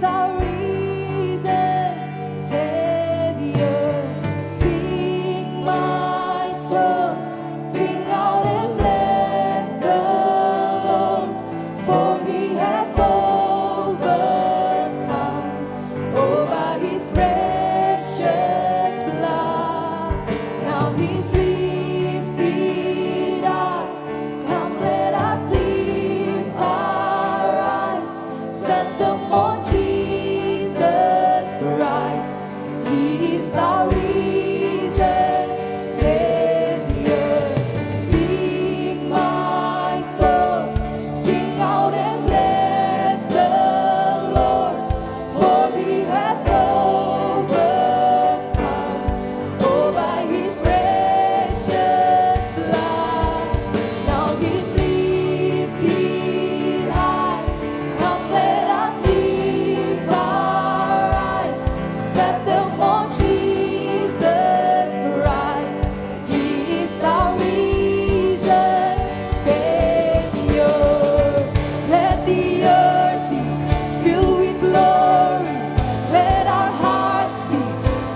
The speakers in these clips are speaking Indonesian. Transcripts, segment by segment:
our risen Savior. Sing, my soul, sing out and bless the Lord, for He has overcome, oh, by His precious blood. Now He's lifted up. Come, let us lift our eyes, set them on Jesus Christ. He is our risen Savior. Sing, my soul, sing out and bless the Lord, for He has overcome, oh, by His precious blood. Now He's lifted high. Come, let us lift our eyes, set them on Jesus Christ. He is our risen Savior. Let the earth be filled with glory. Let our hearts be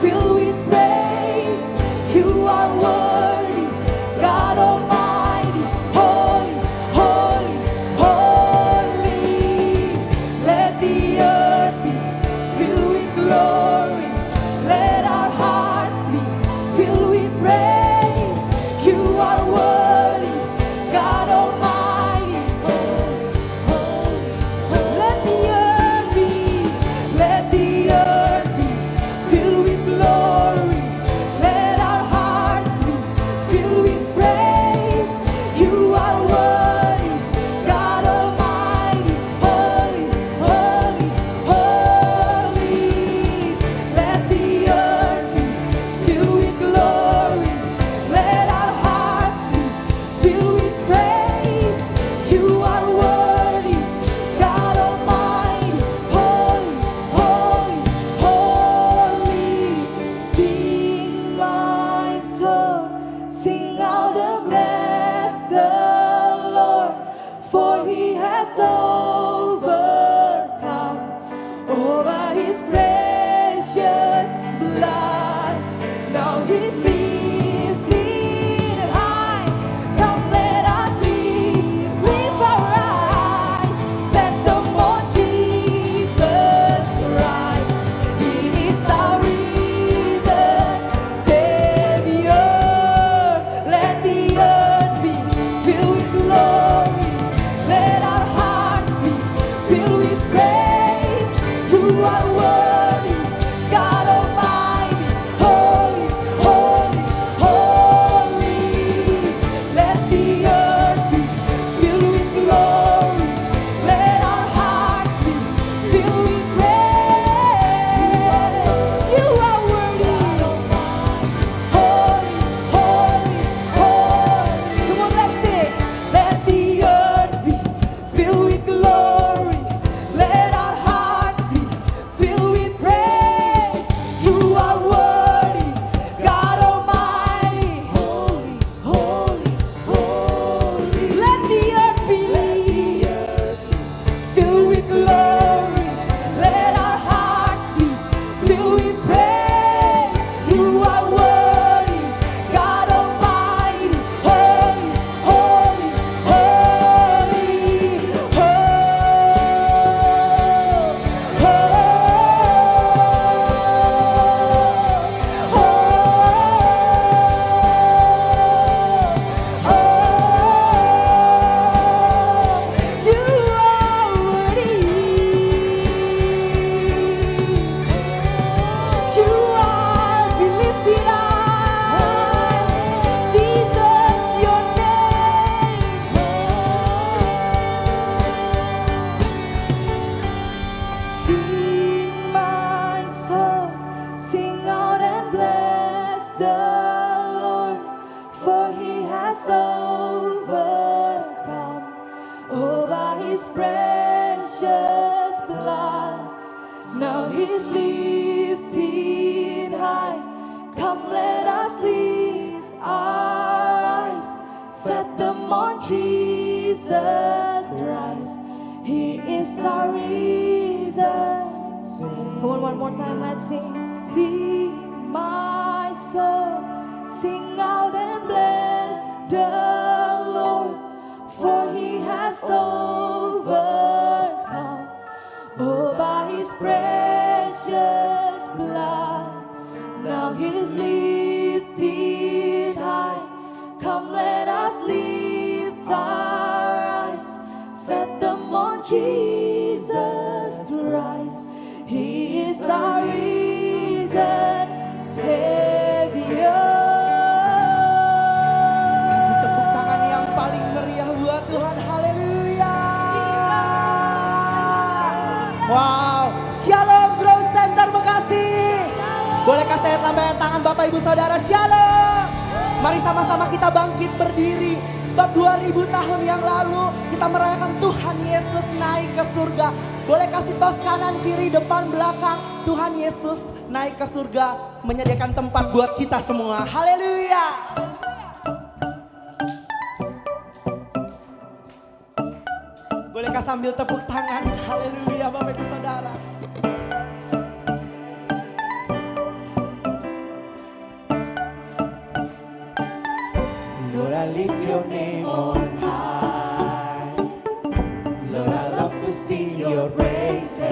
filled with praise. You are worthy, God Almighty, holy, holy, holy. Let the earth be filled with glory. Let our hearts be filled with praise. You are worthy, God Almighty, holy, holy, holy. Let the earth be filled with glory. Let our hearts be filled with praise. You are worthy, God Almighty, holy, holy, holy. Let the earth be filled with glory. Let our hearts be filled with praise. You are worthy, God Almighty, holy, holy, holy. Sing, my soul, sing out and bless the Lord, for He has overcome, oh, by His precious blood. Now He's lifted high. Come, let us lift our eyes, set them on Jesus Christ. He is our risen Savior. Let the earth be filled with glory. Let our hearts be filled with praise. You are worthy, God Almighty, holy, holy, holy. Let the earth be filled with glory. Let our hearts be filled with praise. You are worthy, holy, holy, holy. Come on, let's sing. Let the earth be filled with glory. Let our hearts be filled with praise. You are worthy, God Almighty, holy, holy, holy. Let the earth be filled with glory. Let our hearts be filled with praise. You are worthy, God Almighty, holy, holy, you are worthy. You are be lifted high, Jesus, your name. Sing, my soul, sing out and bless the Lord, for He has overcome, oh, by His precious blood. Now He's lifted high. Come, let us lift our eyes, set them on Jesus Christ. He is our risen Come on, one more time, let's sing. Sing, my soul, sing out and bless the Lord, for He has overcome. Oh, by His precious blood, now He's lifted high. Come, let us lift our eyes, set them on Jesus Christ. He is our risen Savior. Kasih tepuk tangan yang paling meriah buat Tuhan. Haleluya. Wow, Shalom Growth Center Bekasi. Bolehkah saya lambaikan tangan Bapak Ibu Saudara? Shalom. Mari sama-sama kita bangkit berdiri. Sebab 2000 tahun yang lalu kita merayakan Tuhan Yesus naik ke surga. Boleh kasih tos kanan, kiri, depan, belakang. Tuhan Yesus naik ke surga, menyediakan tempat buat kita semua. Haleluya. Bolehkah sambil tepuk tangan? Haleluya Bapak Ibu Saudara. Lord, I lift your name on high. Lord, I love to sing your praises.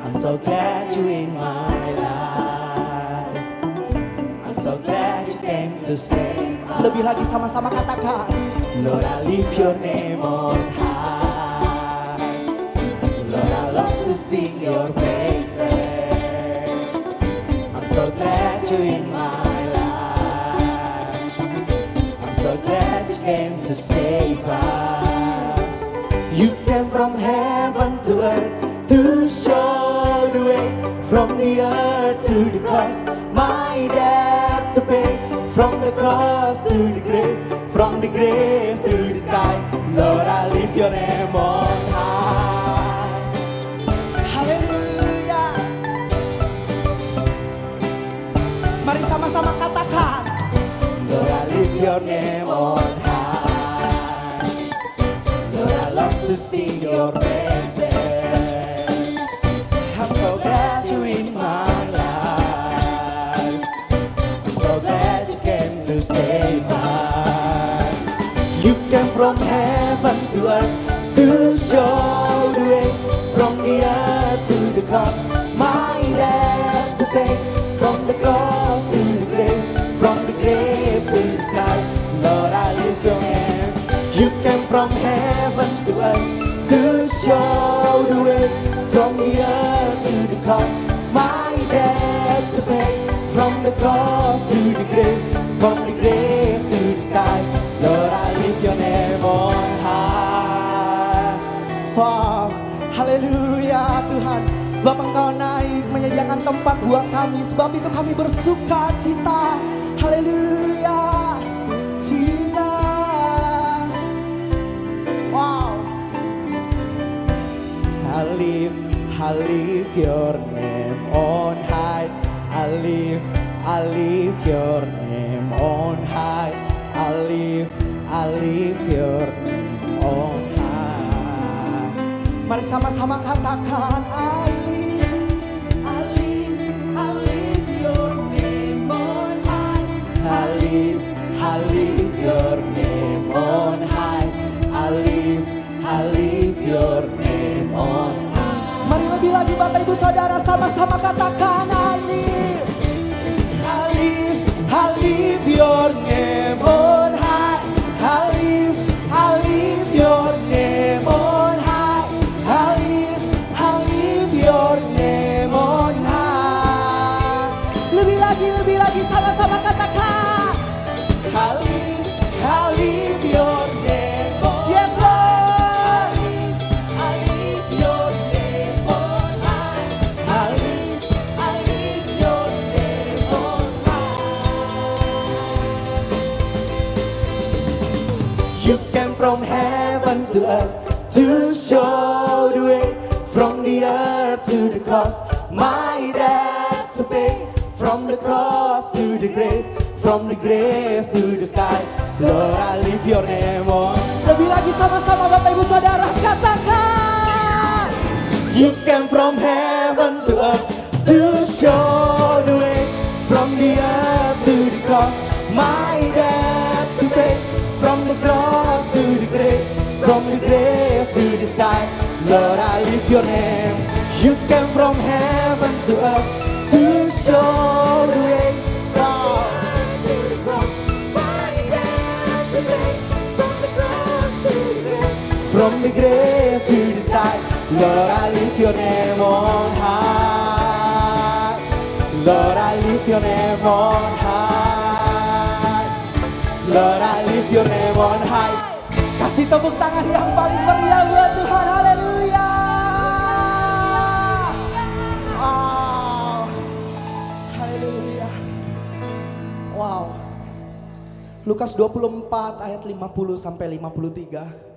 I'm so glad you're in my life. I'm so glad you came to save us. Lebih lagi sama-sama katakan, Lord, I lift your name on high. Lord, I love to sing your praises. I'm so glad you're in my life. So glad you came to save us. You came from heaven to earth to show the way. From the earth to the cross, my debt to pay. From the cross to the grave, from the grave to the sky. Lord, I lift your name on high. Haleluya. Mari sama-sama katakan, Lord, I lift your name on high. Lord, I love to sing your praises. I'm so glad you're in my life. I'm so glad you came to save us. You came from heaven to earth to show the way. From the earth to the cross, my debt to pay. From the cross to the grave, from the grave to the sky, Lord, I lift your name. You came from heaven to earth to show the way. From the earth to the cross, my debt to pay. From the cross to the grave, from the grave to the sky, Lord, I lift your name on high. Wow, haleluya Tuhan. Sebab Engkau naik menyediakan tempat buat kami. Sebab itu kami bersuka cita. Haleluya, Jesus. Wow. I lift your name on high. I lift your name on high. I lift your name on high. Mari sama-sama katakan, I lift your name on high. I lift your name on high. I lift your name on high. Mari lebih lagi Bapak Ibu Saudara sama-sama katakan, I lift your name on high. I lift your name on high. I lift your name on high. Lebih lagi sama-sama katakan, I lift your name on high. Yes Lord, I lift your name on high. I lift your name on high. You came from heaven to earth to show the way. From the earth to the cross, my debt to pay. From the cross to the grave, from the grave to the sky, Lord, I lift your name on. Lebih lagi sama-sama Bapak Ibu Saudara katakan, You came from heaven to earth to show the way. From the earth to the cross, my debt to pay. From the cross to the grave, from the grave to the sky, Lord, I lift your name. You came from heaven to earth to show the way. Wow. To the cross, my debt to pay. From the cross to the grave, from the grave to the sky, Lord, I lift your name on high. Lord, I lift your name on high. Lord, I lift your name on high. Kasih tepuk tangan yang paling meriah buat Tuhan. Haleluya. Wow. Haleluya. Wow. Lukas 24 ayat 50 sampai 53.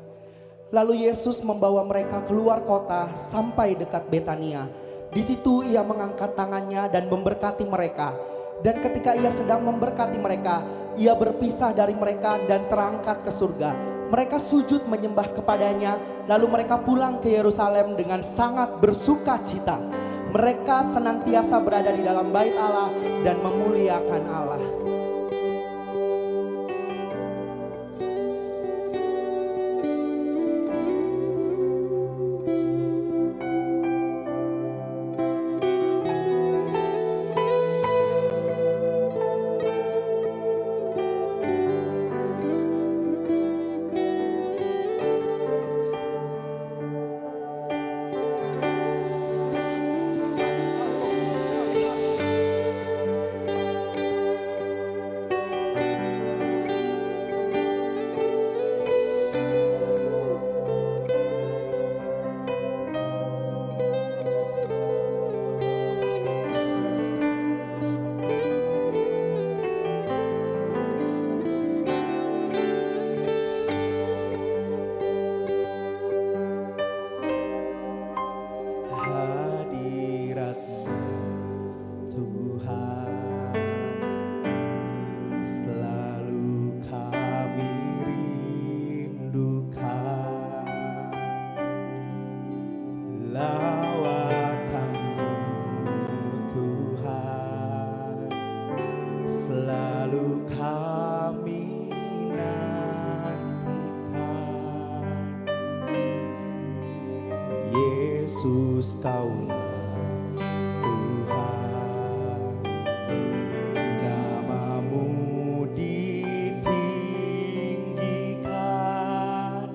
Lalu Yesus membawa mereka keluar kota sampai dekat Betania. Di situ ia mengangkat tangannya dan memberkati mereka. Dan ketika ia sedang memberkati mereka, ia berpisah dari mereka dan terangkat ke surga. Mereka sujud menyembah kepadanya, lalu mereka pulang ke Yerusalem dengan sangat bersuka cita. Mereka senantiasa berada di dalam bait Allah dan memuliakan Allah. Yesus, Kaulah Tuhan, namamu ditinggikan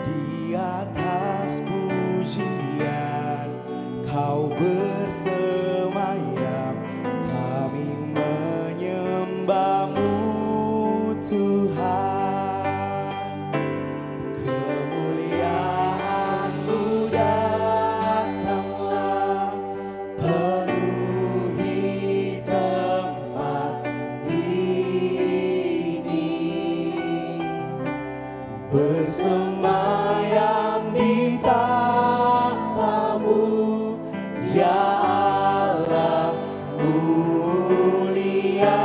di atas pujian, Kau bersemayam, kami menyembahmu Tuhan. Bersemayam di takhta-Mu, ya Allah mulia.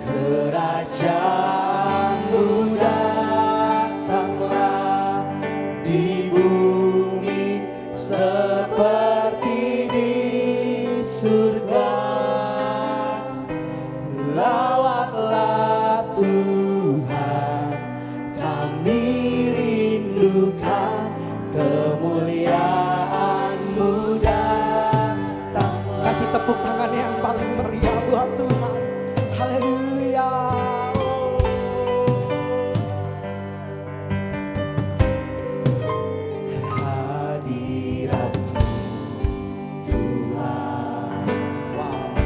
Kerajaan-Mu datanglah di bumi seperti di surga. Lawatlah Tuhan, kami rindukan kemuliaan-Mu datang. Kasih tepuk tangan yang paling meriah buat Tuhan. Haleluya. Hadirat-Mu Tuhan, wow,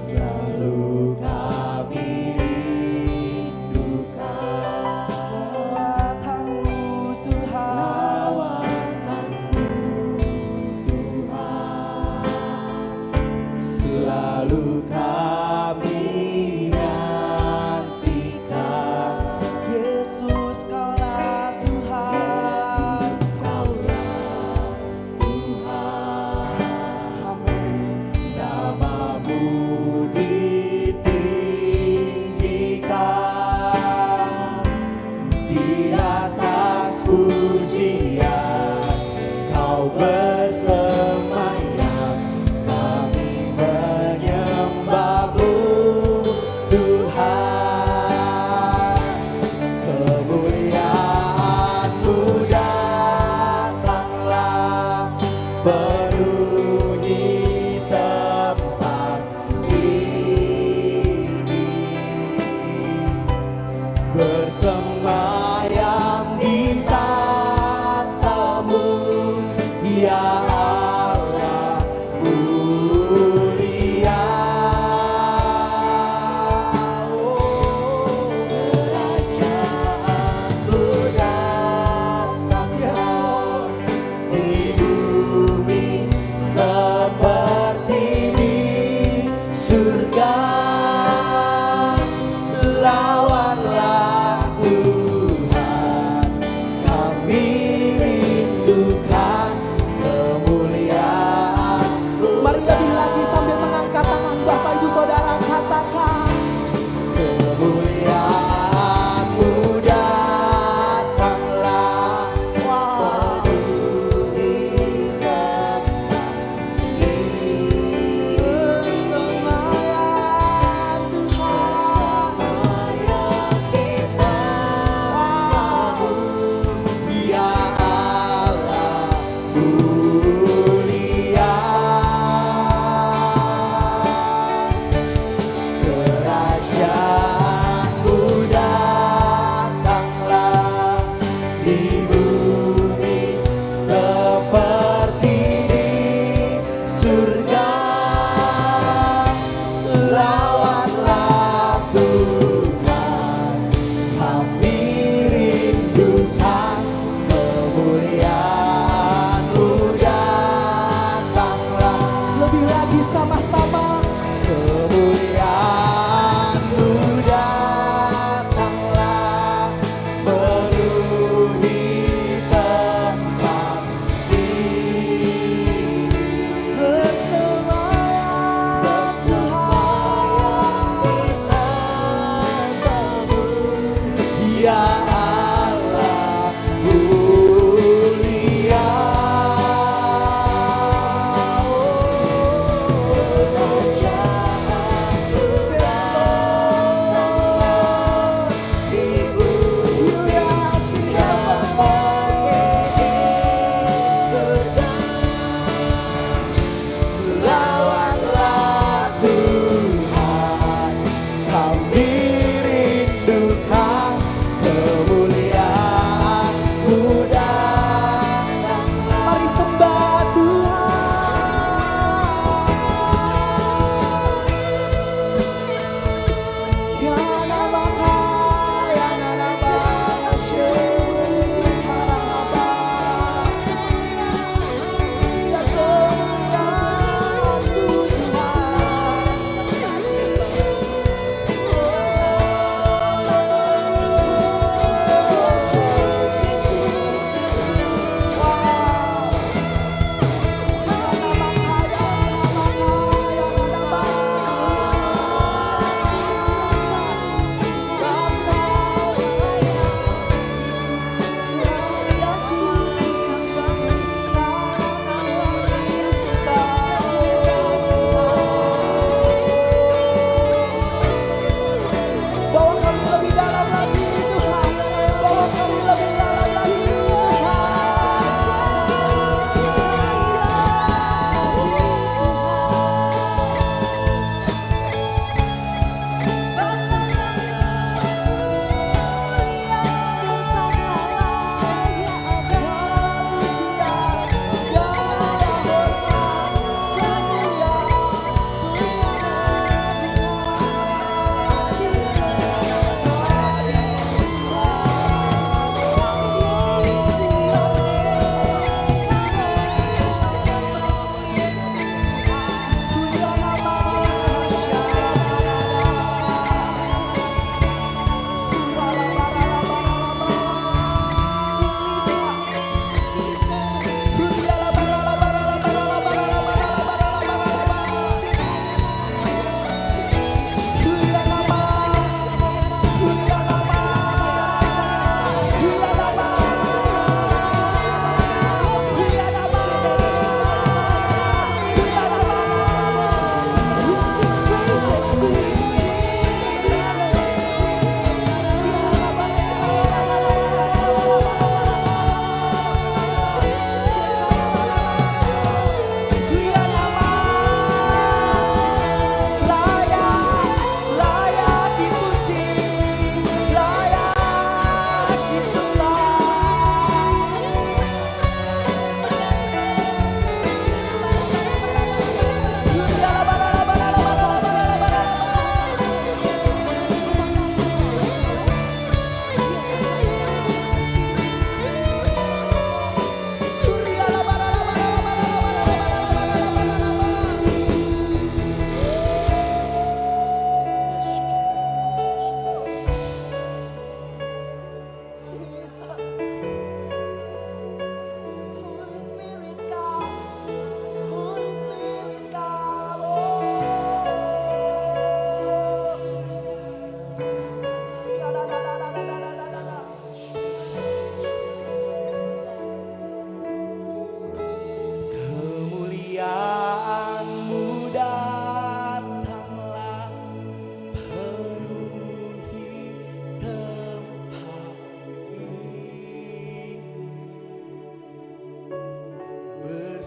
selalu kami rindukan. Lawat-Mu Tuhan,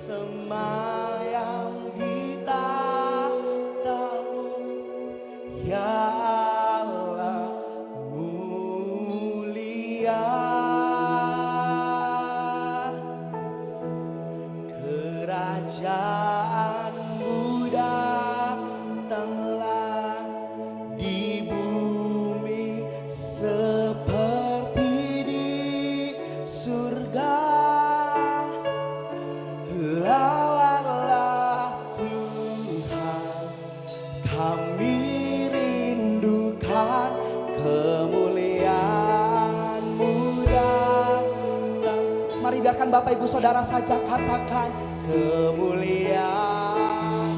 semayam di tahtamu, ya Allah mulia. Kerajaanmu datanglah di bumi seperti di surga. Lawatlah Tuhan, kami rindukan kemuliaan-Mu datang. Mari biarkan Bapak Ibu Saudara saja katakan kemuliaan.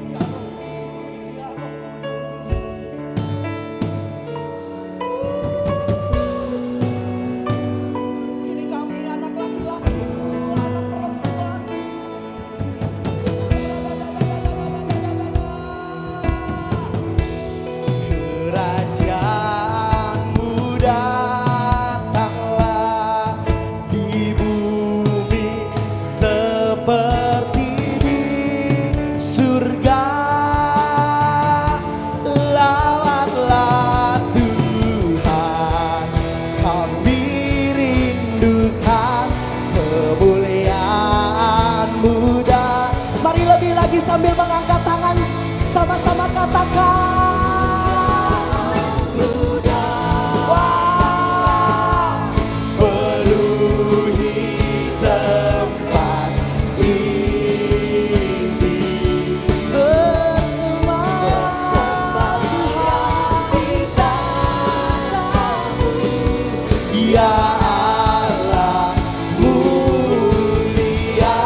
Ya Roh Kudus, ya Roh Kudus. Ini kami anak laki-laki-Mu, anak perempuan-Mu. Kerajaanmu datanglah di bumi seperti di surga. Lawatlah Tuhan, kami rindukan kemuliaan-Mu. Mari lebih lagi sambil mengangkat tangan, sama-sama katakan. Penuhi tempat ini bersemayam di tanah-Mu, ya Allah mulia.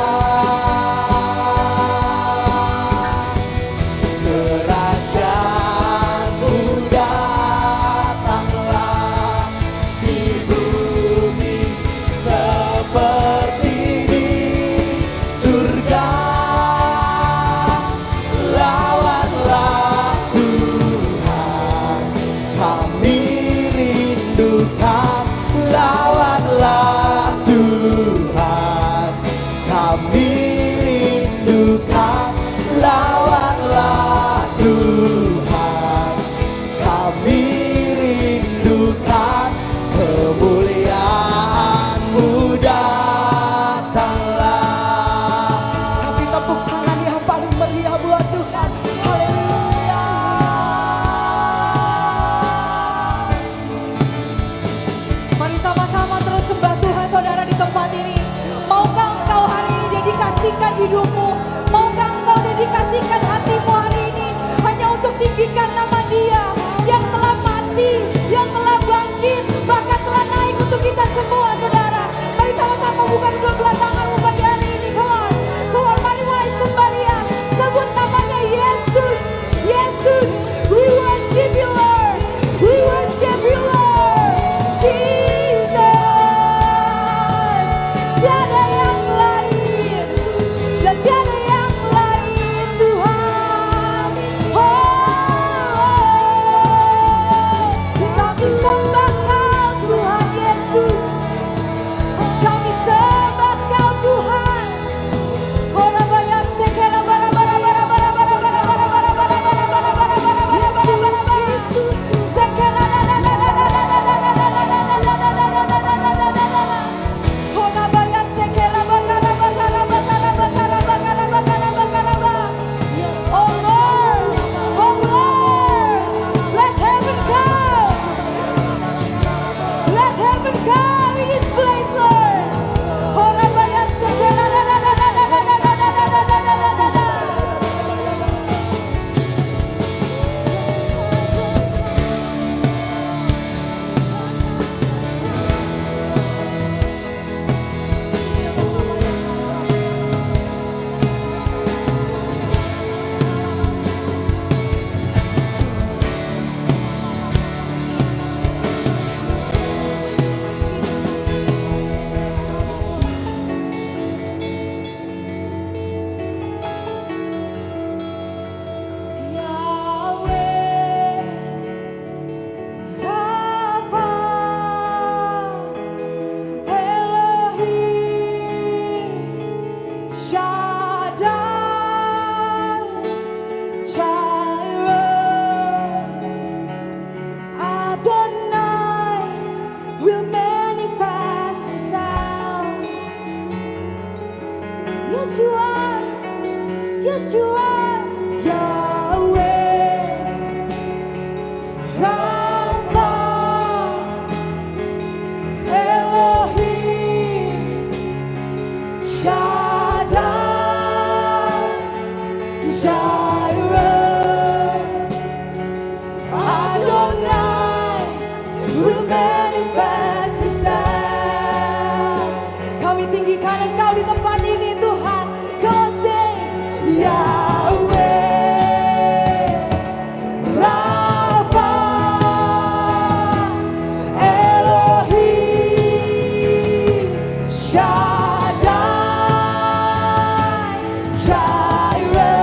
Jireh, Adonai will manifest Himself. Kami tinggikan Engkau di tempat ini Tuhan. Come on sing Yahweh Rafa Elohim Shaddai Jireh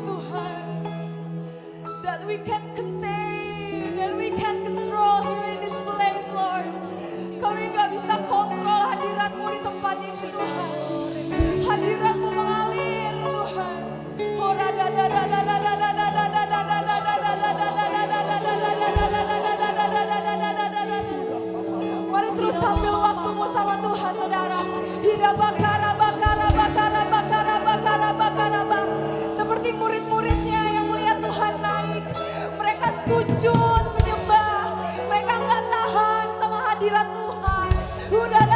Tuhan. That we can contain and we can control here in this place, Lord. Kami gak bisa kontrol hadirat-Mu di tempat ini, Tuhan. Hadirat-Mu mengalir, Tuhan. Mari terus ambil waktumu sama Tuhan, saudara. Hidup bakara, bakara, bakara, bakara, bakara, bakara, bakara. Seperti murid-muridnya yang melihat Tuhan naik. Mereka sujud menyembah. Mereka nggak tahan sama hadirat Tuhan. Udah,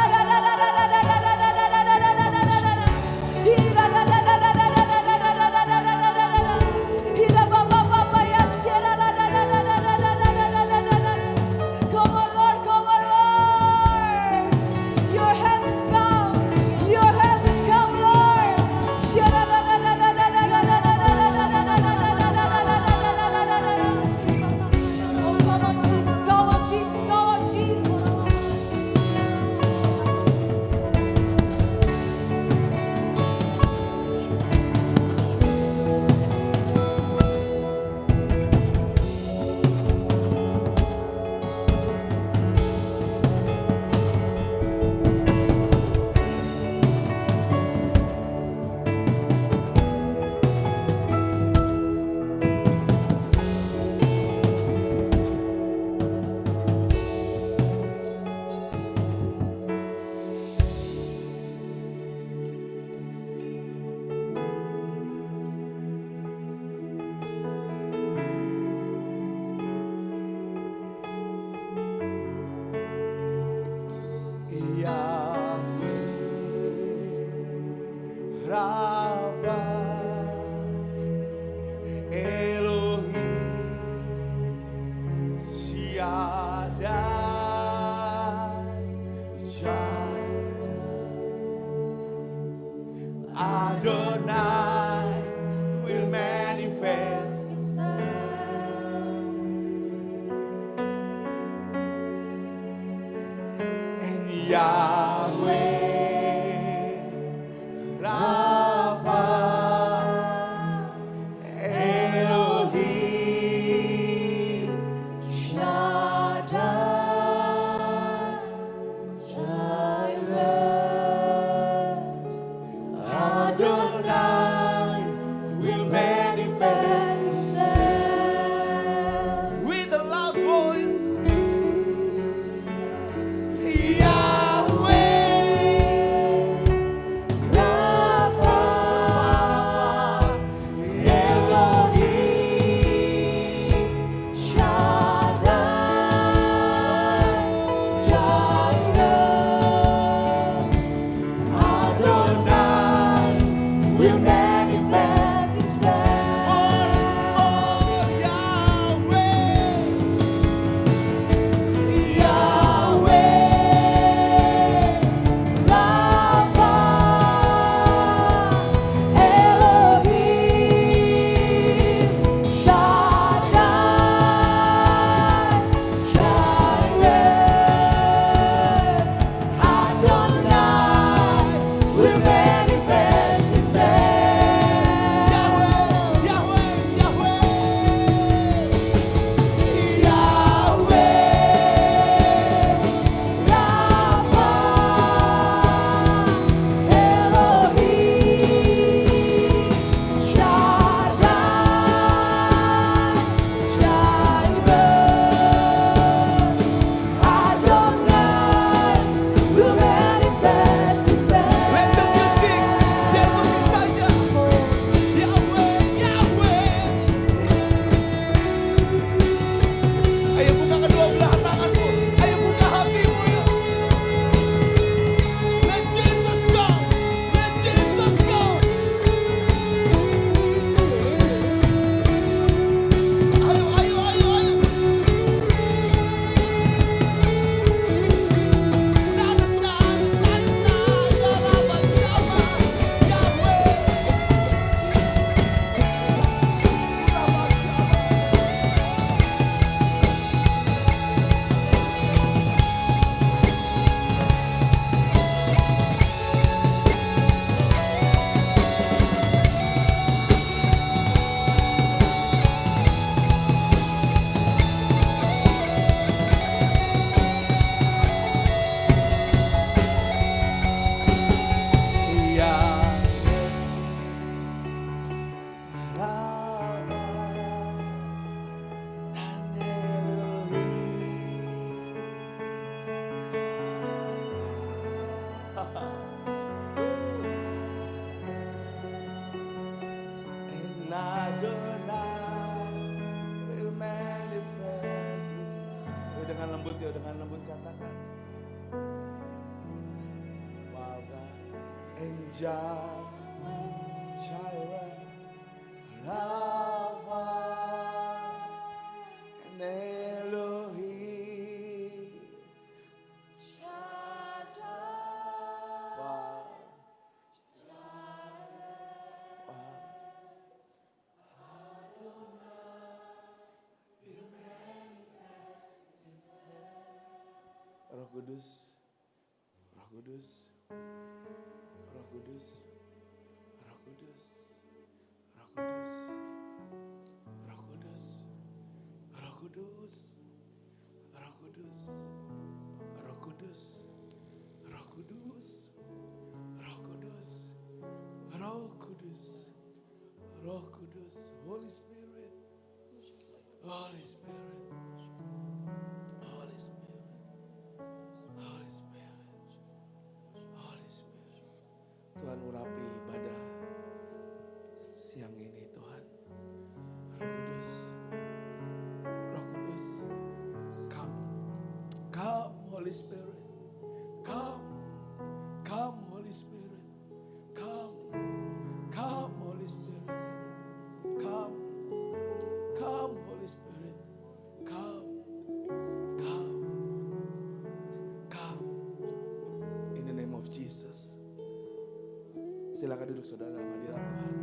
lembut ya, dengan lembut katakan. Wow God. Angel, Jireh, Rafa, and Elohim. Wow. Roh Kudus, Roh Kudus, Roh Kudus, Roh Kudus, Roh Kudus, Roh Kudus, Roh Kudus, Roh Kudus, Roh Kudus, Roh Kudus, Roh Kudus, Roh Kudus, Roh Kudus, Holy Spirit, Holy Spirit, Holy Spirit, Holy Spirit, Holy Spirit. Tuhan urapi ibadah siang ini Tuhan. Roh Kudus, Roh Kudus, come, come Holy Spirit, come, come Holy Spirit, come, come Holy Spirit, come, come Holy Spirit, come, come, come, in the name of Jesus. Silakan duduk saudara dalam hadirat Tuhan.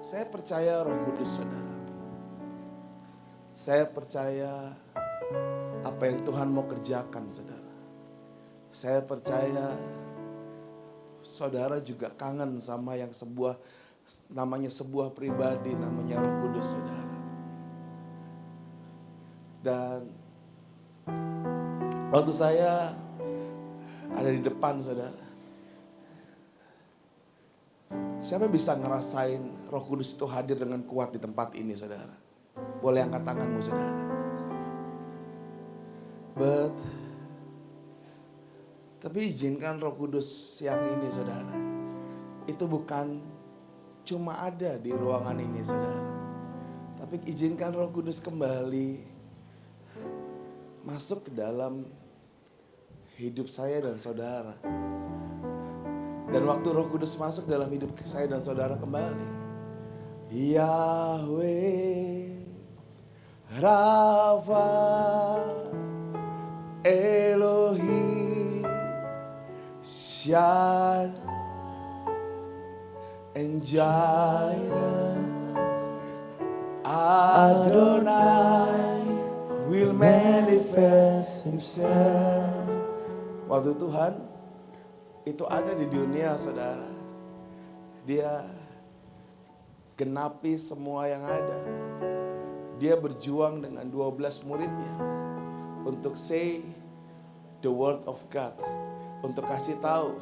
Saya percaya Roh Kudus saudara. Saya percaya apa yang Tuhan mau kerjakan saudara. Saya percaya saudara juga kangen sama yang namanya sebuah pribadi, namanya Roh Kudus saudara. Dan waktu saya ada di depan saudara, siapa bisa ngerasain Roh Kudus itu hadir dengan kuat di tempat ini saudara? Boleh angkat tanganmu saudara. Tapi izinkan Roh Kudus siang ini saudara, itu bukan cuma ada di ruangan ini saudara. Tapi izinkan Roh Kudus kembali masuk ke dalam hidup saya dan saudara. Dan waktu Roh Kudus masuk dalam hidup saya dan saudara kembali, Yahweh, Rafa, Elohim, Shaddai, and Jireh, Adonai will manifest himself. Waktu Tuhan itu ada di dunia saudara, dia genapi semua yang ada. Dia berjuang dengan 12 muridnya untuk say the word of God, untuk kasih tahu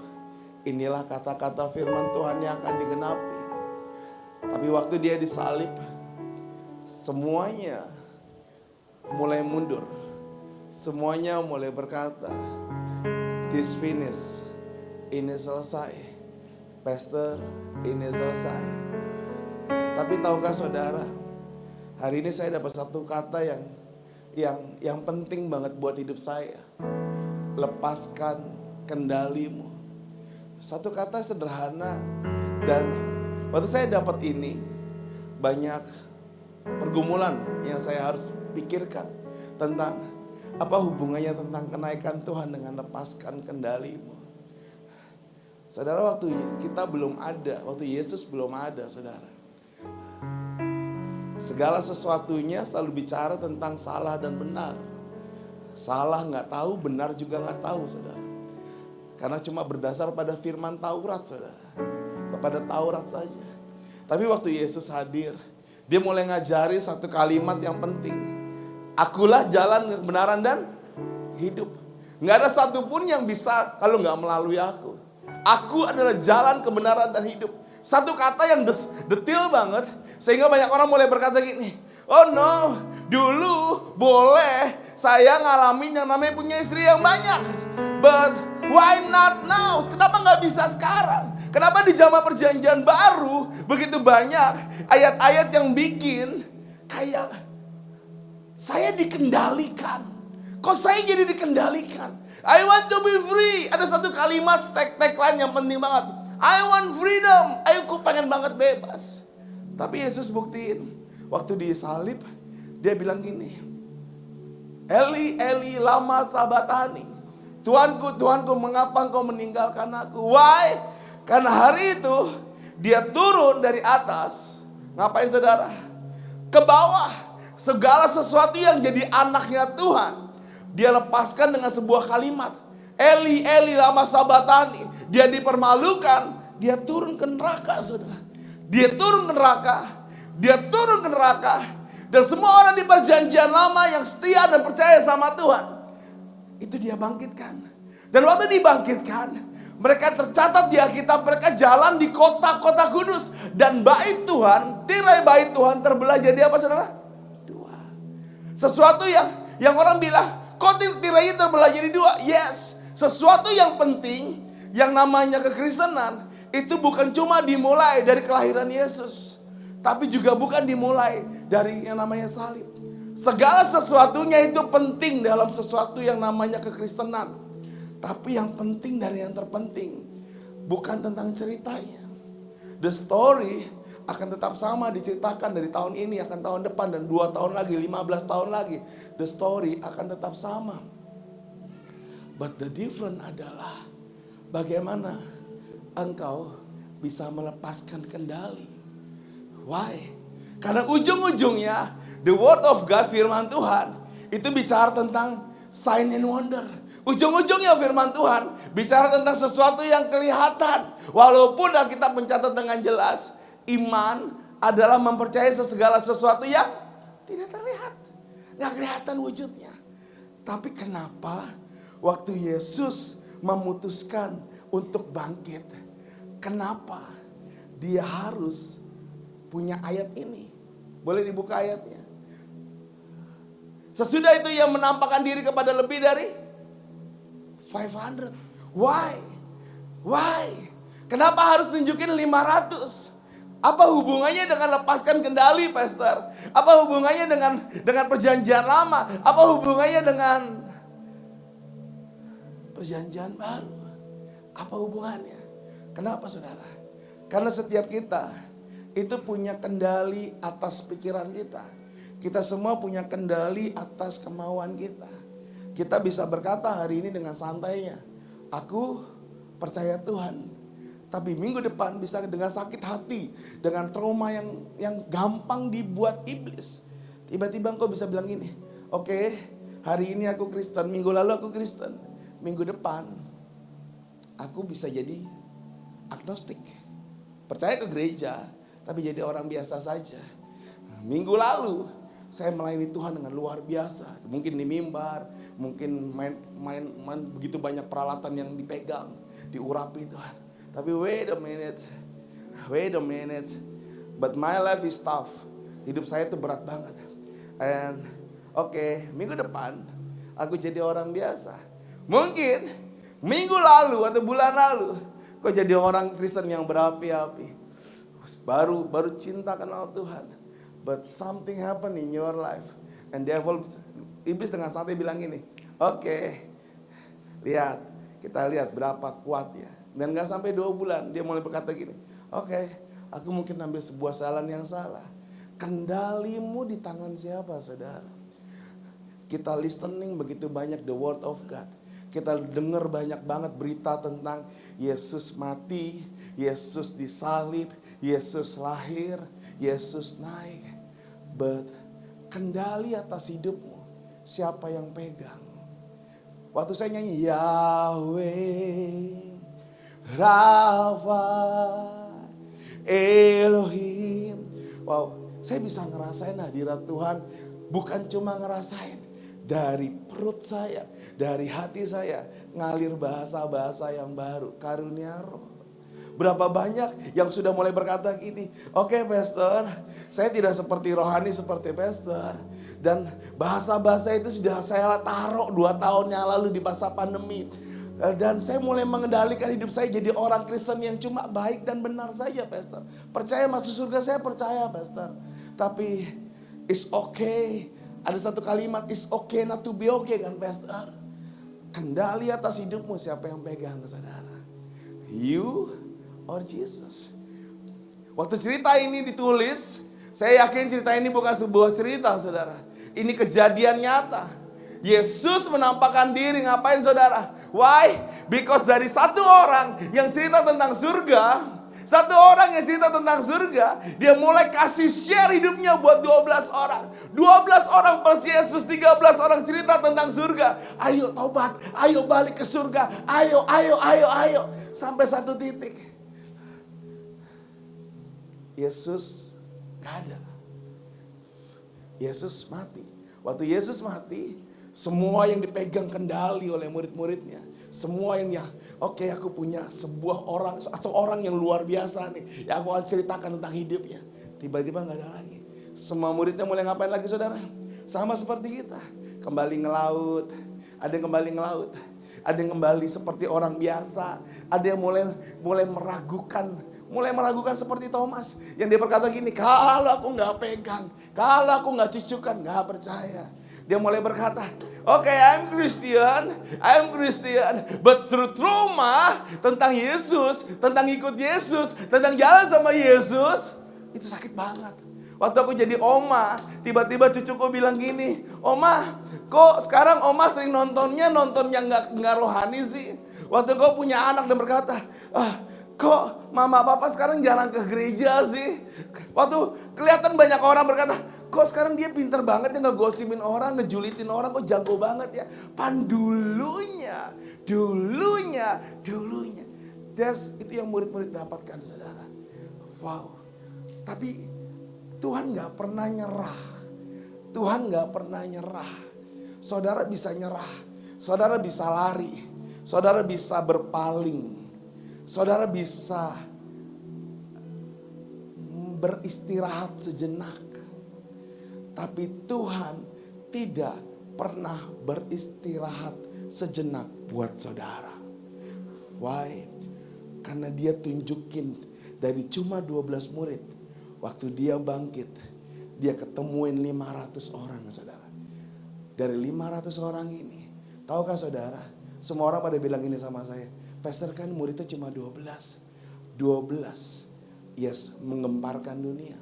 inilah kata-kata firman Tuhan yang akan digenapi. Tapi waktu dia disalib, semuanya mulai mundur. Semuanya mulai berkata, this finish, ini selesai. Pastor, ini selesai. Tapi tahukah saudara, hari ini saya dapat satu kata yang penting banget buat hidup saya. Lepaskan kendalimu. Satu kata sederhana, dan waktu saya dapat ini, banyak pergumulan yang saya harus pikirkan tentang apa hubungannya tentang kenaikan Tuhan dengan lepaskan kendalimu. Saudara, waktu kita belum ada, waktu Yesus belum ada saudara, segala sesuatunya selalu bicara tentang salah dan benar. Salah nggak tahu, benar juga nggak tahu saudara. Karena cuma berdasar pada firman Taurat saudara. Kepada Taurat saja. Tapi waktu Yesus hadir, dia mulai ngajari satu kalimat yang penting. Akulah jalan, kebenaran, dan hidup. Nggak ada satupun yang bisa kalau nggak melalui aku. Aku adalah jalan, kebenaran, dan hidup. Satu kata yang detil banget, sehingga banyak orang mulai berkata gini, oh no, Dulu boleh saya ngalamin yang namanya punya istri yang banyak. But why not now? Kenapa nggak bisa sekarang? Kenapa di zaman perjanjian baru begitu banyak ayat-ayat yang bikin kayak saya dikendalikan. Kok saya jadi dikendalikan? I want to be free. Ada satu kalimat tagline yang penting banget. I want freedom. Aku pengen banget bebas. Tapi Yesus buktiin. Waktu disalib, dia bilang gini. Eli, Eli, lama sabatani. Tuanku, Tuanku, mengapa engkau meninggalkan aku? Why? Karena hari itu, dia turun dari atas. Ngapain saudara? Ke bawah. Segala sesuatu yang jadi anaknya Tuhan, dia lepaskan dengan sebuah kalimat. Eli, Eli, lama sabatani. Dia dipermalukan, dia turun ke neraka, saudara. Dia turun ke neraka, dia turun ke neraka. Dan semua orang di perjanjian lama yang setia dan percaya sama Tuhan, itu dia bangkitkan. Dan waktu dibangkitkan, mereka tercatat di Alkitab, mereka jalan di kota-kota kudus. Dan bait Tuhan, tirai bait Tuhan terbelah jadi apa saudara? Dua. Sesuatu yang orang bilang, kok tirainya terbelah jadi dua? Yes, sesuatu yang penting, yang namanya kekristenan, itu bukan cuma dimulai dari kelahiran Yesus, tapi juga bukan dimulai dari yang namanya salib. Segala sesuatunya itu penting dalam sesuatu yang namanya kekristenan. Tapi yang penting dari yang terpenting bukan tentang ceritanya. The story akan tetap sama diceritakan dari tahun ini, akan tahun depan, dan 2 tahun lagi, 15 tahun lagi. The story akan tetap sama. But the difference adalah bagaimana engkau bisa melepaskan kendali. Why? Karena ujung-ujungnya the word of God, firman Tuhan, itu bicara tentang sign and wonder. Ujung-ujungnya firman Tuhan bicara tentang sesuatu yang kelihatan. Walaupun Alkitab mencatat dengan jelas, iman adalah mempercayai segala sesuatu yang tidak terlihat, nggak kelihatan wujudnya. Tapi kenapa waktu Yesus memutuskan untuk bangkit, kenapa dia harus punya ayat ini? Boleh dibuka ayatnya. Sesudah itu ia menampakkan diri kepada lebih dari 500. Why? Kenapa harus nunjukin 500? Apa hubungannya dengan lepaskan kendali, Pastor? Apa hubungannya dengan perjanjian lama? Apa hubungannya dengan perjanjian baru? Apa hubungannya? Kenapa saudara? Karena setiap kita itu punya kendali atas pikiran kita. Kita semua punya kendali atas kemauan kita. Kita bisa berkata hari ini dengan santainya, aku percaya Tuhan. Tapi minggu depan bisa dengan sakit hati, dengan trauma yang gampang dibuat iblis. Tiba-tiba engkau bisa bilang gini, oke, hari ini aku Kristen, minggu lalu aku Kristen. Minggu depan aku bisa jadi agnostik. Percaya ke gereja, tapi jadi orang biasa saja. Minggu lalu saya melayani Tuhan dengan luar biasa. Mungkin di mimbar, mungkin main begitu banyak peralatan yang dipegang, diurapi Tuhan. Tapi wait a minute. But my life is tough. Hidup saya itu berat banget. And oke, minggu depan aku jadi orang biasa. Mungkin minggu lalu atau bulan lalu kok jadi orang Kristen yang berapi-api. Baru cinta kenal Tuhan. But something happen in your life. And iblis dengan santai bilang gini, oke, kita lihat berapa kuat ya. Dan gak sampai 2 bulan dia mulai berkata gini, oke, aku mungkin ambil sebuah jalan yang salah. Kendalimu di tangan siapa saudara? Kita listening begitu banyak the word of God. Kita dengar banyak banget berita tentang Yesus mati, Yesus disalib, Yesus lahir, Yesus naik. But kendali atas hidupmu, siapa yang pegang? Waktu saya nyanyi Yahweh, Rafa, Elohim. Wow, saya bisa ngerasain hadirat Tuhan. Bukan cuma ngerasain, dari perut saya, dari hati saya ngalir bahasa-bahasa yang baru, karunia roh. Berapa banyak yang sudah mulai berkata gini, oke pastor, saya tidak seperti rohani seperti pastor. Dan bahasa-bahasa itu sudah saya taruh 2 tahun yang lalu di masa pandemi. Dan saya mulai mengendalikan hidup saya jadi orang Kristen yang cuma baik dan benar saja pastor. Percaya masuk surga, saya percaya pastor. Tapi it's okay. Ada satu kalimat, it's okay not to be okay kan pastor. Kendali atas hidupmu siapa yang pegang saudara? You or Jesus? Waktu cerita ini ditulis, saya yakin cerita ini bukan sebuah cerita saudara. Ini kejadian nyata. Yesus menampakkan diri, ngapain saudara? Why? Because dari satu orang yang cerita tentang surga, satu orang yang cerita tentang surga, dia mulai kasih share hidupnya buat 12 orang. 12 orang plus Yesus, 13 orang cerita tentang surga. Ayo taubat, ayo balik ke surga, ayo. Sampai satu titik. Yesus gak ada. Yesus mati. Waktu Yesus mati, semua yang dipegang kendali oleh murid-muridnya. Semua yang oke, aku punya sebuah orang atau orang yang luar biasa nih. Yang aku akan ceritakan tentang hidupnya. Tiba-tiba gak ada lagi. Semua muridnya mulai ngapain lagi saudara? Sama seperti kita. Kembali ngelaut. Ada yang kembali ngelaut. Ada yang kembali seperti orang biasa. Ada yang mulai meragukan. Mulai meragukan seperti Thomas. Yang dia berkata gini, kalau aku gak pegang. Kalau aku gak cucukan, gak percaya. Dia mulai berkata, oke, I'm Christian, but through trauma tentang Yesus, tentang ikut Yesus, tentang jalan sama Yesus, itu sakit banget. Waktu aku jadi oma, tiba-tiba cucuku bilang gini, Oma, kok sekarang Oma sering nonton yang nggak rohani sih? Waktu kau punya anak dan berkata, kok mama papa sekarang jarang ke gereja sih? Waktu kelihatan banyak orang berkata, kok sekarang dia pinter banget ya ngegosipin orang, ngejulitin orang, kok jago banget ya. Dulunya. Itu yang murid-murid dapatkan saudara. Wow. Tapi Tuhan gak pernah nyerah. Tuhan gak pernah nyerah. Saudara bisa nyerah. Saudara bisa lari. Saudara bisa berpaling. Saudara bisa beristirahat sejenak. Tapi Tuhan tidak pernah beristirahat sejenak buat saudara. Why? Karena dia tunjukin dari cuma 12 murid. Waktu dia bangkit, dia ketemuin 500 orang saudara. Dari 500 orang ini, tahukah saudara? Semua orang pada bilang ini sama saya. Pastor kan muridnya cuma 12. 12. Yes, menggemparkan dunia.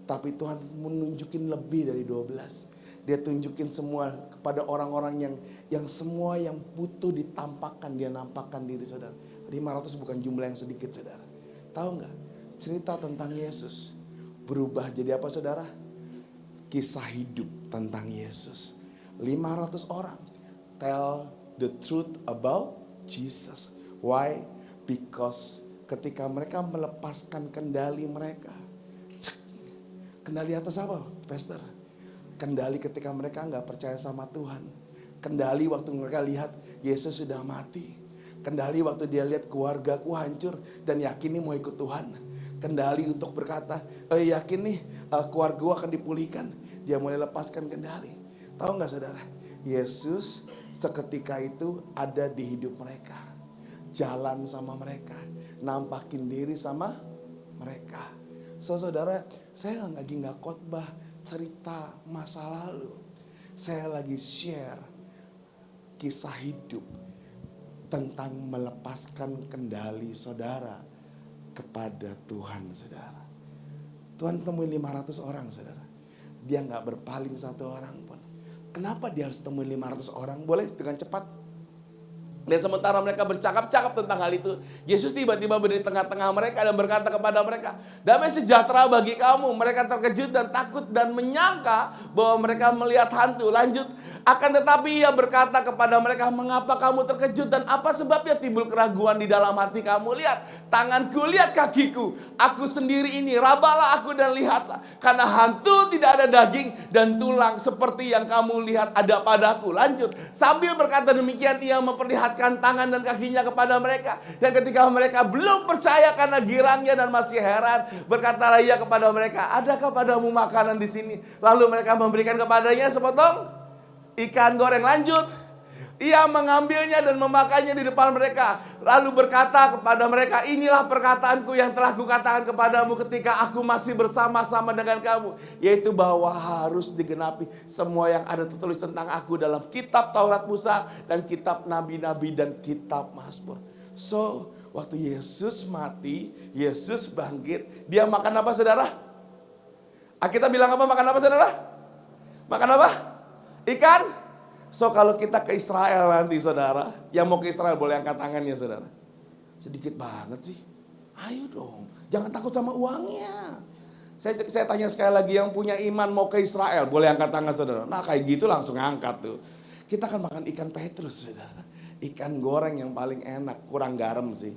Tapi Tuhan menunjukin lebih dari 12. Dia tunjukin semua kepada orang-orang yang semua yang butuh ditampakkan. Dia nampakkan diri saudara. 500 bukan jumlah yang sedikit saudara. Tahu nggak? Cerita tentang Yesus berubah jadi apa saudara? Kisah hidup tentang Yesus. 500 orang tell the truth about Jesus. Why? Because ketika mereka melepaskan kendali mereka. Kendali atas apa, pastor? Kendali ketika mereka nggak percaya sama Tuhan. Kendali waktu mereka lihat Yesus sudah mati. Kendali waktu dia lihat keluargaku hancur dan yakin nih mau ikut Tuhan. Kendali untuk berkata, yakin nih keluarga akan dipulihkan. Dia mulai lepaskan kendali. Tahu nggak saudara? Yesus seketika itu ada di hidup mereka. Jalan sama mereka. Nampakin diri sama mereka. So saudara, saya lagi gak khotbah cerita masa lalu. Saya lagi share kisah hidup tentang melepaskan kendali saudara kepada Tuhan saudara. Tuhan temuin 500 orang saudara. Dia gak berpaling satu orang pun. Kenapa dia harus temuin 500 orang? Boleh dengan cepat? Dan sementara mereka bercakap-cakap tentang hal itu, Yesus tiba-tiba berdiri di tengah-tengah mereka dan berkata kepada mereka, damai sejahtera bagi kamu. Mereka terkejut dan takut dan menyangka bahwa mereka melihat hantu. Lanjut, Akan tetapi ia berkata kepada mereka, mengapa kamu terkejut dan apa sebabnya timbul keraguan di dalam hati kamu? Lihat tanganku, lihat kakiku, aku sendiri ini, rabalah aku dan lihatlah. Karena hantu tidak ada daging dan tulang seperti yang kamu lihat ada padaku. Lanjut, sambil berkata demikian ia memperlihatkan tangan dan kakinya kepada mereka. Dan ketika mereka belum percaya karena girangnya dan masih heran, berkatalah ia kepada mereka, adakah padamu makanan di sini? Lalu mereka memberikan kepadanya sepotong ikan goreng. Lanjut, ia mengambilnya dan memakannya di depan mereka. Lalu berkata kepada mereka, inilah perkataanku yang telah kukatakan kepadamu ketika aku masih bersama-sama dengan kamu. Yaitu bahwa harus digenapi semua yang ada tertulis tentang aku dalam kitab Taurat Musa dan kitab Nabi-Nabi dan kitab Mazmur. So, waktu Yesus mati, Yesus bangkit, dia makan apa saudara? Kita bilang apa, makan apa saudara? Makan apa? Ikan. So kalau kita ke Israel nanti saudara, yang mau ke Israel boleh angkat tangannya saudara. Sedikit banget sih. Ayo dong, jangan takut sama uangnya. Saya tanya sekali lagi, yang punya iman mau ke Israel boleh angkat tangan saudara. Nah kayak gitu langsung angkat tuh. Kita akan makan ikan petrus saudara. Ikan goreng yang paling enak, kurang garam sih.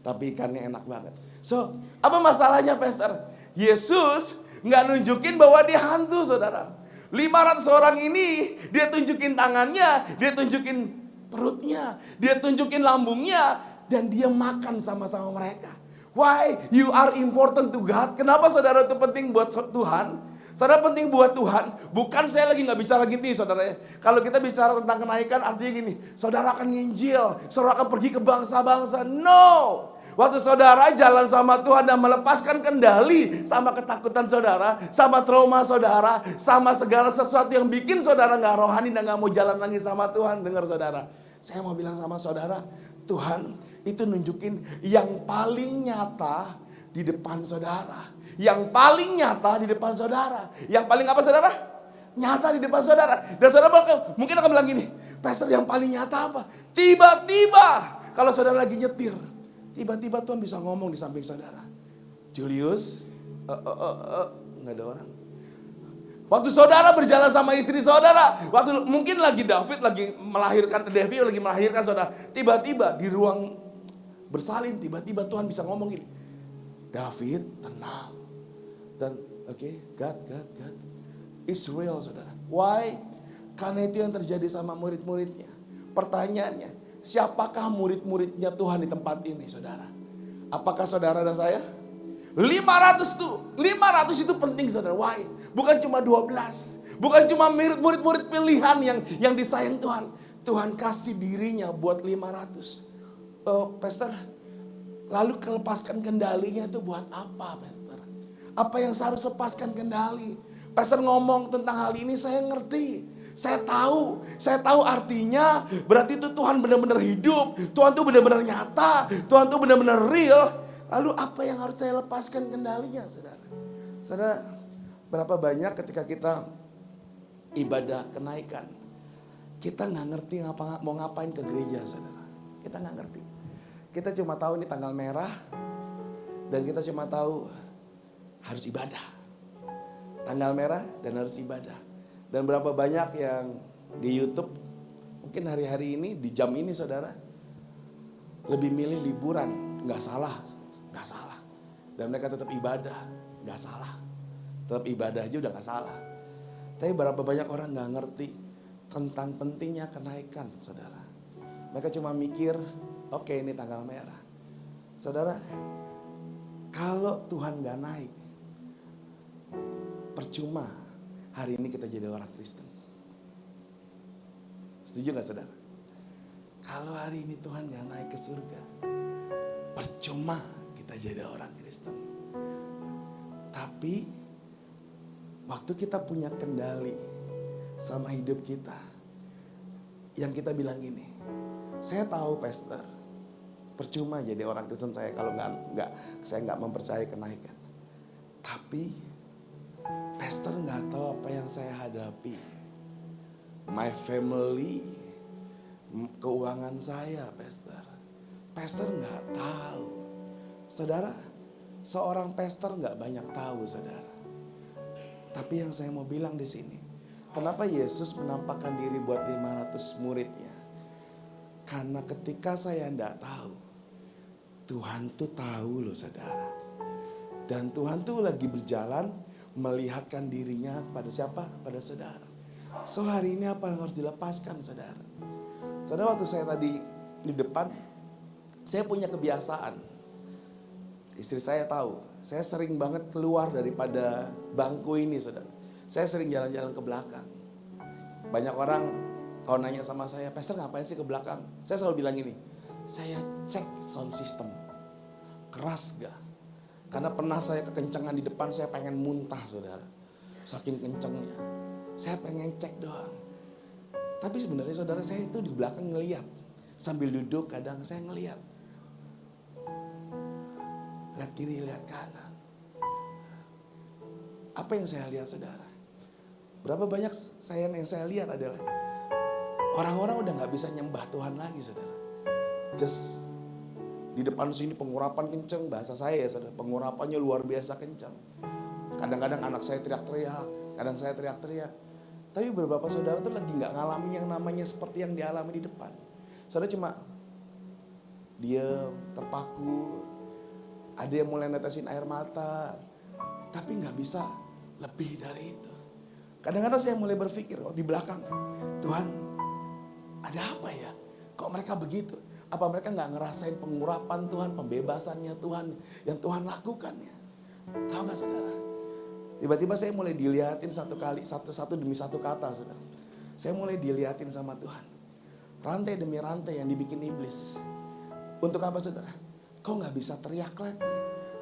Tapi ikannya enak banget. So apa masalahnya pastor? Yesus nggak nunjukin bahwa dia hantu saudara. 500 orang ini, dia tunjukin tangannya, dia tunjukin perutnya, dia tunjukin lambungnya, dan dia makan sama-sama mereka. Why you are important to God? Kenapa saudara itu penting buat Tuhan? Saudara penting buat Tuhan. Bukan saya lagi nggak bicara gini saudara ya. Kalau kita bicara tentang kenaikan artinya gini, saudara akan nginjil, saudara akan pergi ke bangsa-bangsa. No. Waktu saudara jalan sama Tuhan dan melepaskan kendali sama ketakutan saudara, sama trauma saudara, sama segala sesuatu yang bikin saudara gak rohani dan gak mau jalan lagi sama Tuhan. Dengar saudara, saya mau bilang sama saudara, Tuhan itu nunjukin yang paling nyata di depan saudara. Yang paling nyata di depan saudara. Yang paling apa saudara? Nyata di depan saudara. Dan saudara mungkin akan bilang gini, pastor yang paling nyata apa? Tiba-tiba kalau saudara lagi nyetir, tiba-tiba Tuhan bisa ngomong di samping saudara. Julius, nggak ada orang. Waktu saudara berjalan sama istri saudara, waktu mungkin lagi David lagi melahirkan saudara. Tiba-tiba di ruang bersalin, tiba-tiba Tuhan bisa ngomong gini, David tenang. Dan God, Israel saudara. Why? Karena itu yang terjadi sama murid-muridnya. Pertanyaannya, siapakah murid-muridnya Tuhan di tempat ini saudara? Apakah saudara dan saya? 500 itu penting saudara. Why? Bukan cuma 12. Bukan cuma murid-murid pilihan yang disayang Tuhan. Tuhan kasih dirinya buat 500. Pastor, lalu kelepaskan kendalinya itu buat apa pastor? Apa yang saya harus lepaskan kendali? Pastor ngomong tentang hal ini saya ngerti. Saya tahu artinya berarti itu Tuhan benar-benar hidup. Tuhan tuh benar-benar nyata. Tuhan tuh benar-benar real. Lalu apa yang harus saya lepaskan kendalinya saudara? Saudara, berapa banyak ketika kita ibadah kenaikan, kita gak ngerti mau ngapain ke gereja saudara. Kita gak ngerti. Kita cuma tahu ini tanggal merah. Dan kita cuma tahu harus ibadah. Tanggal merah dan harus ibadah. Dan berapa banyak yang di YouTube, mungkin hari-hari ini, di jam ini saudara, lebih milih liburan. Gak salah. Dan mereka tetap ibadah, gak salah. Tetap ibadah aja udah gak salah. Tapi berapa banyak orang gak ngerti tentang pentingnya kenaikan saudara. Mereka cuma mikir, oke, ini tanggal merah. Saudara, kalau Tuhan gak naik, percuma hari ini kita jadi orang Kristen. Setuju gak saudara? Kalau hari ini Tuhan gak naik ke surga, percuma kita jadi orang Kristen. Tapi waktu kita punya kendali sama hidup kita, yang kita bilang gini, saya tahu pastor, percuma jadi orang Kristen saya kalau saya nggak mempercayai kenaikan. Tapi pastor nggak tahu apa yang saya hadapi. My family, keuangan saya, pastor nggak tahu. Saudara, seorang pastor nggak banyak tahu, saudara. Tapi yang saya mau bilang di sini, Kenapa Yesus menampakkan diri buat 500 muridnya? Karena ketika saya tidak tahu, Tuhan tuh tahu loh saudara. Dan Tuhan tuh lagi berjalan melihatkan dirinya pada siapa? Pada saudara. So hari ini apa yang harus dilepaskan saudara? Saudara, waktu saya tadi di depan, saya punya kebiasaan. Istri saya tahu, saya sering banget keluar daripada bangku ini saudara. Saya sering jalan-jalan ke belakang. Banyak orang kalau nanya sama saya, Pastor ngapain sih ke belakang? Saya selalu bilang gini, saya cek sound system. Keras gak? Karena pernah saya kekencangan di depan, saya pengen muntah saudara. Saking kencengnya. Saya pengen cek doang. Tapi sebenarnya saudara, saya itu di belakang ngeliat. Sambil duduk kadang saya ngeliat. Lihat kiri, lihat kanan. Apa yang saya lihat saudara? Berapa banyak yang saya lihat adalah orang-orang udah gak bisa nyembah Tuhan lagi saudara. Just di depan sini pengurapan kenceng, bahasa saya ya saudara, pengurapannya luar biasa kenceng. Kadang-kadang anak saya teriak-teriak, kadang saya teriak-teriak. Tapi beberapa saudara tuh lagi gak ngalami yang namanya seperti yang dialami di depan. Saudara cuma diam, terpaku, ada yang mulai netesin air mata, tapi gak bisa lebih dari itu. Kadang-kadang saya mulai berpikir, di belakang, Tuhan ada apa ya? Kok mereka begitu? Apa mereka gak ngerasain pengurapan Tuhan, pembebasannya Tuhan, yang Tuhan lakukan ya? Tahu gak saudara? Tiba-tiba saya mulai dilihatin satu demi satu kata saudara. Saya mulai dilihatin sama Tuhan. Rantai demi rantai yang dibikin iblis. Untuk apa saudara? Kau gak bisa teriak lagi.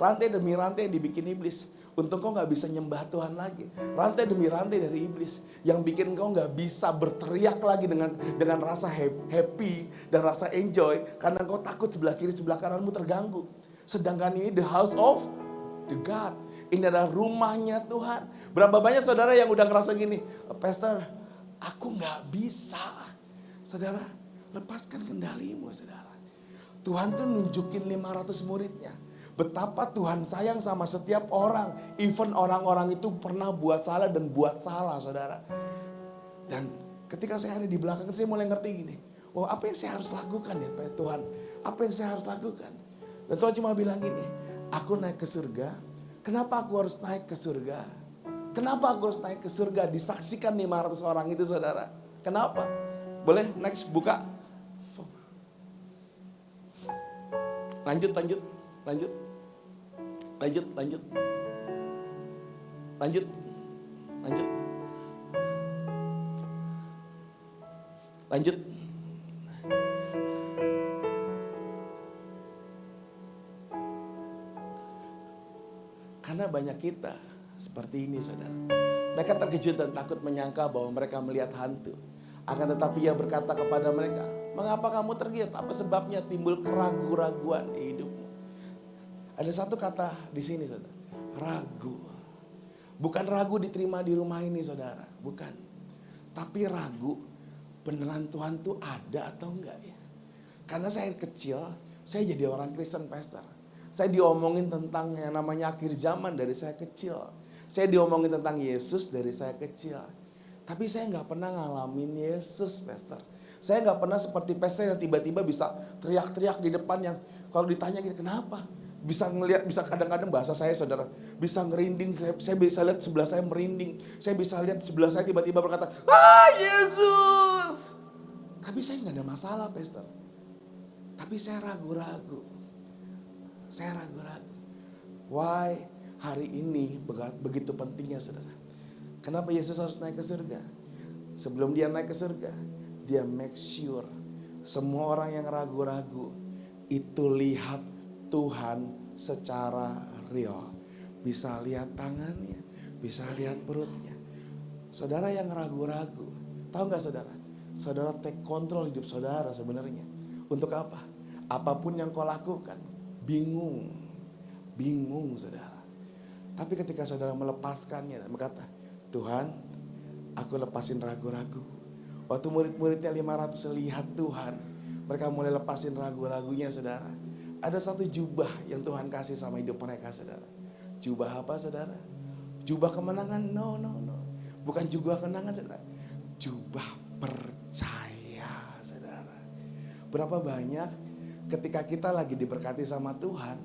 Rantai demi rantai yang dibikin iblis. Untung kau gak bisa nyembah Tuhan lagi. Rantai demi rantai dari iblis. Yang bikin kau gak bisa berteriak lagi dengan rasa happy dan rasa enjoy. Karena kau takut sebelah kiri sebelah kananmu terganggu. Sedangkan ini the house of the God. Ini adalah rumahnya Tuhan. Berapa banyak saudara yang udah ngerasa gini. Pastor, aku gak bisa. Saudara, lepaskan kendalimu saudara. Tuhan tuh nunjukin 500 muridnya. Betapa Tuhan sayang sama setiap orang. Even orang-orang itu pernah buat salah dan buat salah saudara. Dan ketika saya ada di belakang saya mulai ngerti gini. Wah, apa yang saya harus lakukan ya Tuhan? Apa yang saya harus lakukan? Dan Tuhan cuma bilang gini. Aku naik ke surga. Kenapa aku harus naik ke surga? Kenapa aku harus naik ke surga? Disaksikan 500 orang itu saudara. Kenapa? Boleh next buka. Lanjut. Karena banyak kita seperti ini saudara. Mereka terkejut dan takut menyangka bahwa mereka melihat hantu. Akan tetapi ia berkata kepada mereka, mengapa kamu tergiat? Apa sebabnya timbul keraguan-raguan di hidupmu? Ada satu kata di sini saudara, ragu. Bukan ragu diterima di rumah ini saudara, bukan. Tapi ragu beneran Tuhan tuh ada atau enggak ya. Karena saya kecil, saya jadi orang Kristen pastor. Saya diomongin tentang yang namanya akhir zaman dari saya kecil. Saya diomongin tentang Yesus dari saya kecil. Tapi saya gak pernah ngalamin Yesus pastor. Saya gak pernah seperti pastor yang tiba-tiba bisa teriak-teriak di depan yang kalau ditanya gini kenapa? Bisa ngelihat, bisa kadang-kadang bahasa saya saudara, bisa ngerinding, saya bisa lihat sebelah saya merinding. Saya bisa lihat sebelah saya tiba-tiba berkata, Yesus. Tapi saya gak ada masalah pastor. Tapi saya ragu-ragu. Why hari ini begitu pentingnya saudara? Kenapa Yesus harus naik ke surga? Sebelum dia naik ke surga, dia make sure semua orang yang ragu-ragu itu lihat Tuhan secara real. Bisa lihat tangannya, bisa lihat perutnya. Saudara yang ragu-ragu, tahu gak saudara? Saudara take control hidup saudara sebenarnya. Untuk apa? Apapun yang kau lakukan, bingung saudara. Tapi ketika saudara melepaskannya dan berkata, Tuhan, aku lepasin ragu-ragu. Waktu murid-muridnya 500 lihat Tuhan, mereka mulai lepasin ragu-ragunya saudara. Ada satu jubah yang Tuhan kasih sama hidup mereka saudara. Jubah apa saudara? Jubah kemenangan? No. Bukan jubah kenangan saudara. Jubah percaya saudara. Berapa banyak ketika kita lagi diberkati sama Tuhan,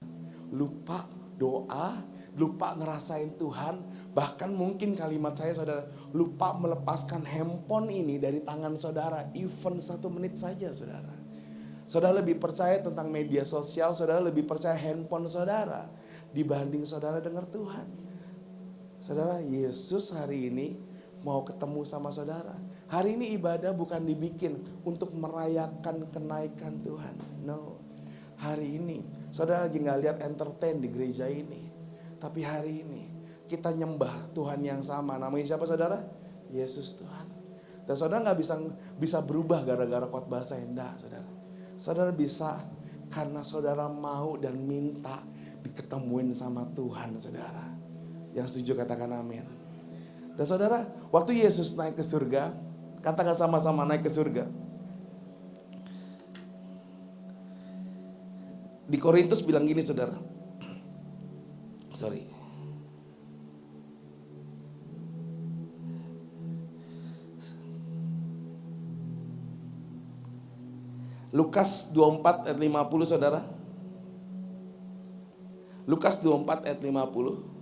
lupa doa, lupa ngerasain Tuhan, bahkan mungkin kalimat saya saudara, lupa melepaskan handphone ini dari tangan saudara, even 1 menit saja saudara. Saudara lebih percaya tentang media sosial, saudara lebih percaya handphone saudara dibanding saudara dengar Tuhan. Saudara, Yesus hari ini mau ketemu sama saudara. Hari ini ibadah bukan dibikin untuk merayakan kenaikan Tuhan. No. Hari ini saudara lagi gak lihat entertain di gereja ini. Tapi hari ini kita nyembah Tuhan yang sama. Namanya siapa saudara? Yesus Tuhan. Dan saudara gak bisa berubah gara-gara khotbah saya. Enggak saudara. Saudara bisa karena saudara mau dan minta diketemuin sama Tuhan saudara. Yang setuju katakan amin. Dan saudara, waktu Yesus naik ke surga, katakan sama-sama naik ke surga. Di Korintus bilang gini saudara. Sorry. Lukas 24 ayat 50 saudara. Lukas 24 ayat 50.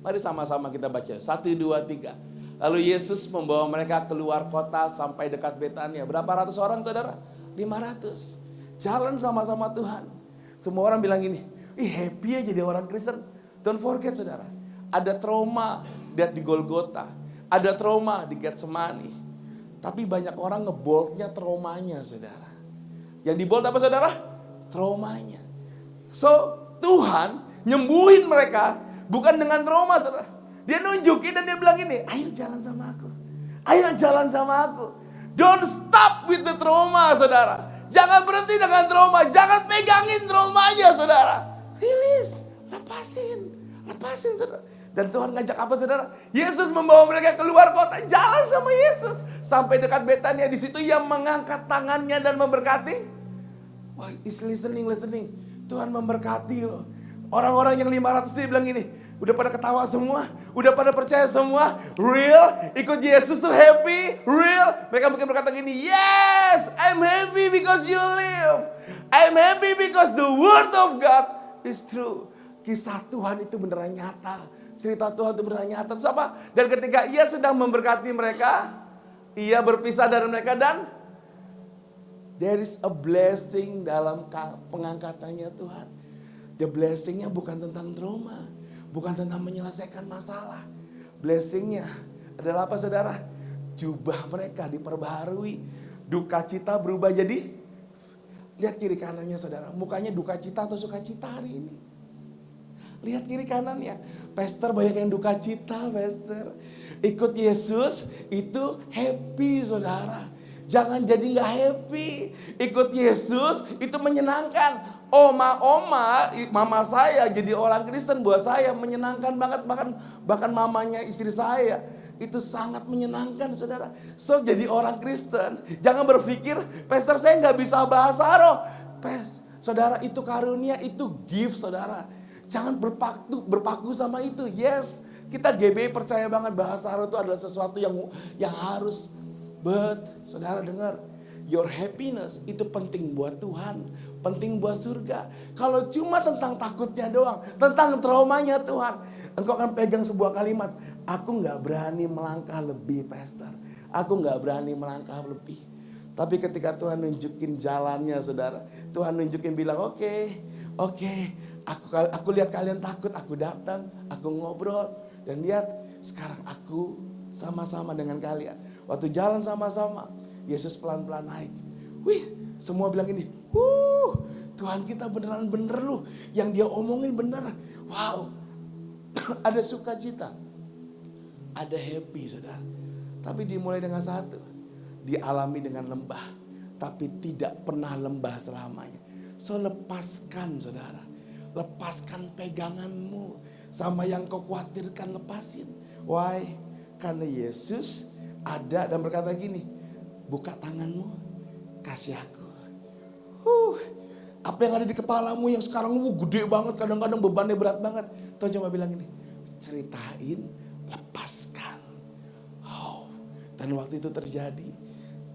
Mari sama-sama kita baca. 1, 2, 3. Lalu Yesus membawa mereka keluar kota sampai dekat Betania. Berapa ratus orang saudara? 500. Jalan sama-sama Tuhan. Semua orang bilang gini, ih happy ya jadi orang Kristen. Don't forget saudara. Ada trauma di Golgota. Ada trauma di Getsemani. Tapi banyak orang ngeboldnya traumanya saudara. Yang dibold apa saudara? Traumanya. So Tuhan nyembuhin mereka bukan dengan trauma saudara. Dia nunjukin dan dia bilang gini, ayo jalan sama aku. Ayo jalan sama aku. Don't stop with the trauma saudara. Jangan berhenti dengan trauma. Jangan pegangin traumanya saudara. Release. Lepasin saudara. Dan Tuhan ngajak apa saudara? Yesus membawa mereka keluar kota. Jalan sama Yesus. Sampai dekat Betania. Di situ ia mengangkat tangannya dan memberkati. Wah, is listening. Tuhan memberkati loh. Orang-orang yang 500 dia bilang gini. Udah pada ketawa semua. Udah pada percaya semua. Real. Ikut Yesus tuh happy. Real. Mereka mungkin berkata gini. Yes, I'm happy because you live. I'm happy because the word of God is true. Kisah Tuhan itu beneran nyata. Cerita Tuhan itu beneran nyata. Terus apa? Dan ketika ia sedang memberkati mereka. Ia berpisah dari mereka dan there is a blessing dalam pengangkatannya Tuhan. The blessingnya bukan tentang trauma. Bukan tentang menyelesaikan masalah. Blessingnya adalah apa saudara? Jubah mereka diperbaharui. Duka cita berubah jadi. Lihat kiri kanannya saudara. Mukanya duka cita atau sukacita hari ini. Lihat kiri kanannya. Pastor banyak yang duka cita pastor. Ikut Yesus itu happy saudara. Jangan jadi gak happy. Ikut Yesus itu menyenangkan. Mama saya jadi orang Kristen buat saya menyenangkan banget. Bahkan mamanya istri saya. Itu sangat menyenangkan saudara. So jadi orang Kristen. Jangan berpikir pastor saya gak bisa bahasa roh. Saudara itu karunia, itu gift saudara. Jangan berpaku sama itu. Yes, kita GBI percaya banget bahasa roh itu adalah sesuatu yang harus. But saudara dengar, your happiness itu penting buat Tuhan, penting buat surga. Kalau cuma tentang takutnya doang, tentang traumanya Tuhan, engkau akan pegang sebuah kalimat, aku gak berani melangkah lebih pastor, aku gak berani melangkah lebih. Tapi ketika Tuhan nunjukin jalannya saudara, Tuhan nunjukin bilang oke, aku lihat kalian takut, aku datang, aku ngobrol. Dan lihat sekarang aku sama-sama dengan kalian. Waktu jalan sama-sama, Yesus pelan-pelan naik. Wih, semua bilang ini, Tuhan kita beneran bener loh. Yang dia omongin bener. Wow, ada sukacita, ada happy saudara. Tapi dimulai dengan satu, dialami dengan lembah. Tapi tidak pernah lembah selamanya. So lepaskan saudara. Lepaskan peganganmu. Sama yang kau khawatirkan lepasin. Why? Karena Yesus ada dan berkata gini, buka tanganmu, kasih aku. Apa yang ada di kepalamu yang sekarang gede banget, kadang-kadang bebannya berat banget. Tuhan cuma bilang ini, ceritain, lepaskan. Dan waktu itu terjadi,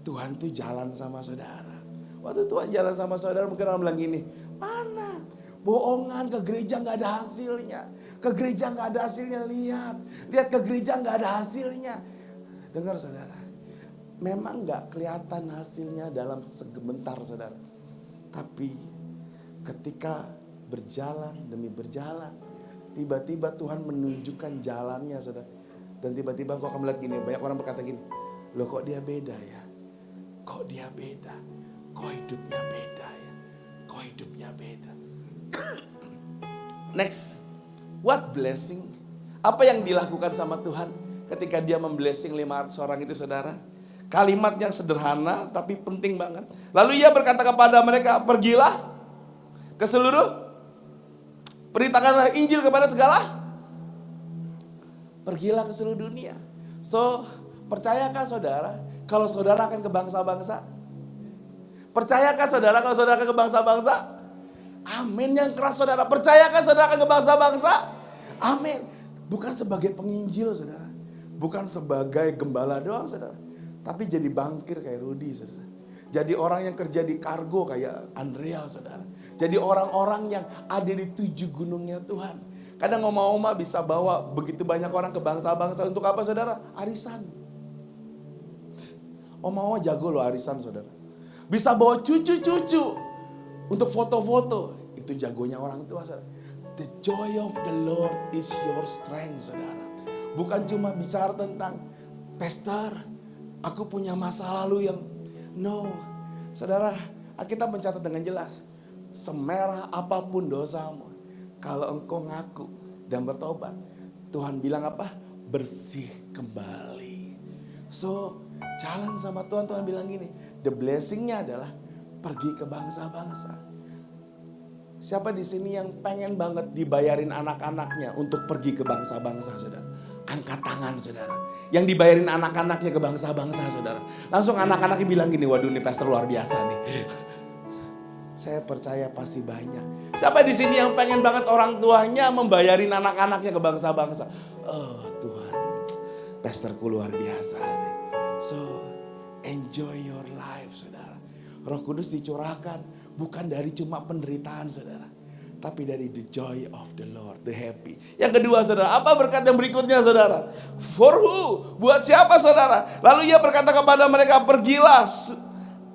Tuhan tuh jalan sama saudara. Waktu Tuhan jalan sama saudara, mungkin orang bilang gini, mana? Bohongan, ke gereja gak ada hasilnya. Ke gereja gak ada hasilnya, lihat ke gereja gak ada hasilnya. Dengar saudara, memang gak kelihatan hasilnya dalam sebentar saudara. Tapi ketika berjalan demi berjalan, tiba-tiba Tuhan menunjukkan jalannya saudara. Dan tiba-tiba kau akan melihat gini, banyak orang berkata gini, loh kok dia beda ya? Kok dia beda? Kok hidupnya beda ya? Kok hidupnya beda? Next, what blessing? Apa yang dilakukan sama Tuhan ketika dia memblessing 500 orang itu saudara? Kalimat yang sederhana tapi penting banget. Lalu ia berkata kepada mereka, pergilah ke seluruh, beritakanlah Injil kepada segala, pergilah ke seluruh dunia. So, percayakah saudara kalau saudara akan ke bangsa-bangsa? Percayakah saudara kalau saudara akan ke bangsa-bangsa? Amin yang keras saudara. Percayakah saudara akan ke bangsa-bangsa? Amin. Bukan sebagai penginjil saudara. Bukan sebagai gembala doang saudara. Tapi jadi bangkir kayak Rudy saudara. Jadi orang yang kerja di kargo kayak Andrea saudara. Jadi orang-orang yang ada di 7 gunungnya Tuhan. Kadang oma-oma bisa bawa begitu banyak orang ke bangsa-bangsa untuk apa saudara? Arisan. Oma-oma jago loh arisan saudara. Bisa bawa cucu-cucu untuk foto-foto. Itu jagonya orang tua saudara. The joy of the Lord is your strength saudara. Bukan cuma bicara tentang pastor, aku punya masa lalu yang no. Saudara, kita mencatat dengan jelas. Semerah apapun dosamu, kalau engkau ngaku dan bertobat, Tuhan bilang apa? Bersih kembali. So, jalan sama Tuhan, Tuhan bilang gini, the blessingnya adalah pergi ke bangsa-bangsa. Siapa di sini yang pengen banget dibayarin anak-anaknya untuk pergi ke bangsa-bangsa, saudara? Angkat tangan, saudara. Yang dibayarin anak-anaknya ke bangsa-bangsa, saudara. Langsung anak-anaknya bilang gini, waduh ini pastor luar biasa nih. Saya percaya pasti banyak. Siapa di sini yang pengen banget orang tuanya membayarin anak-anaknya ke bangsa-bangsa? Oh Tuhan, pastorku luar biasa. So, enjoy your life, saudara. Roh Kudus dicurahkan bukan dari cuma penderitaan, saudara, tapi dari the joy of the Lord, the happy. Yang kedua, saudara, apa berkat yang berikutnya, saudara? For who? Buat siapa, saudara? Lalu ia berkata kepada mereka, pergilah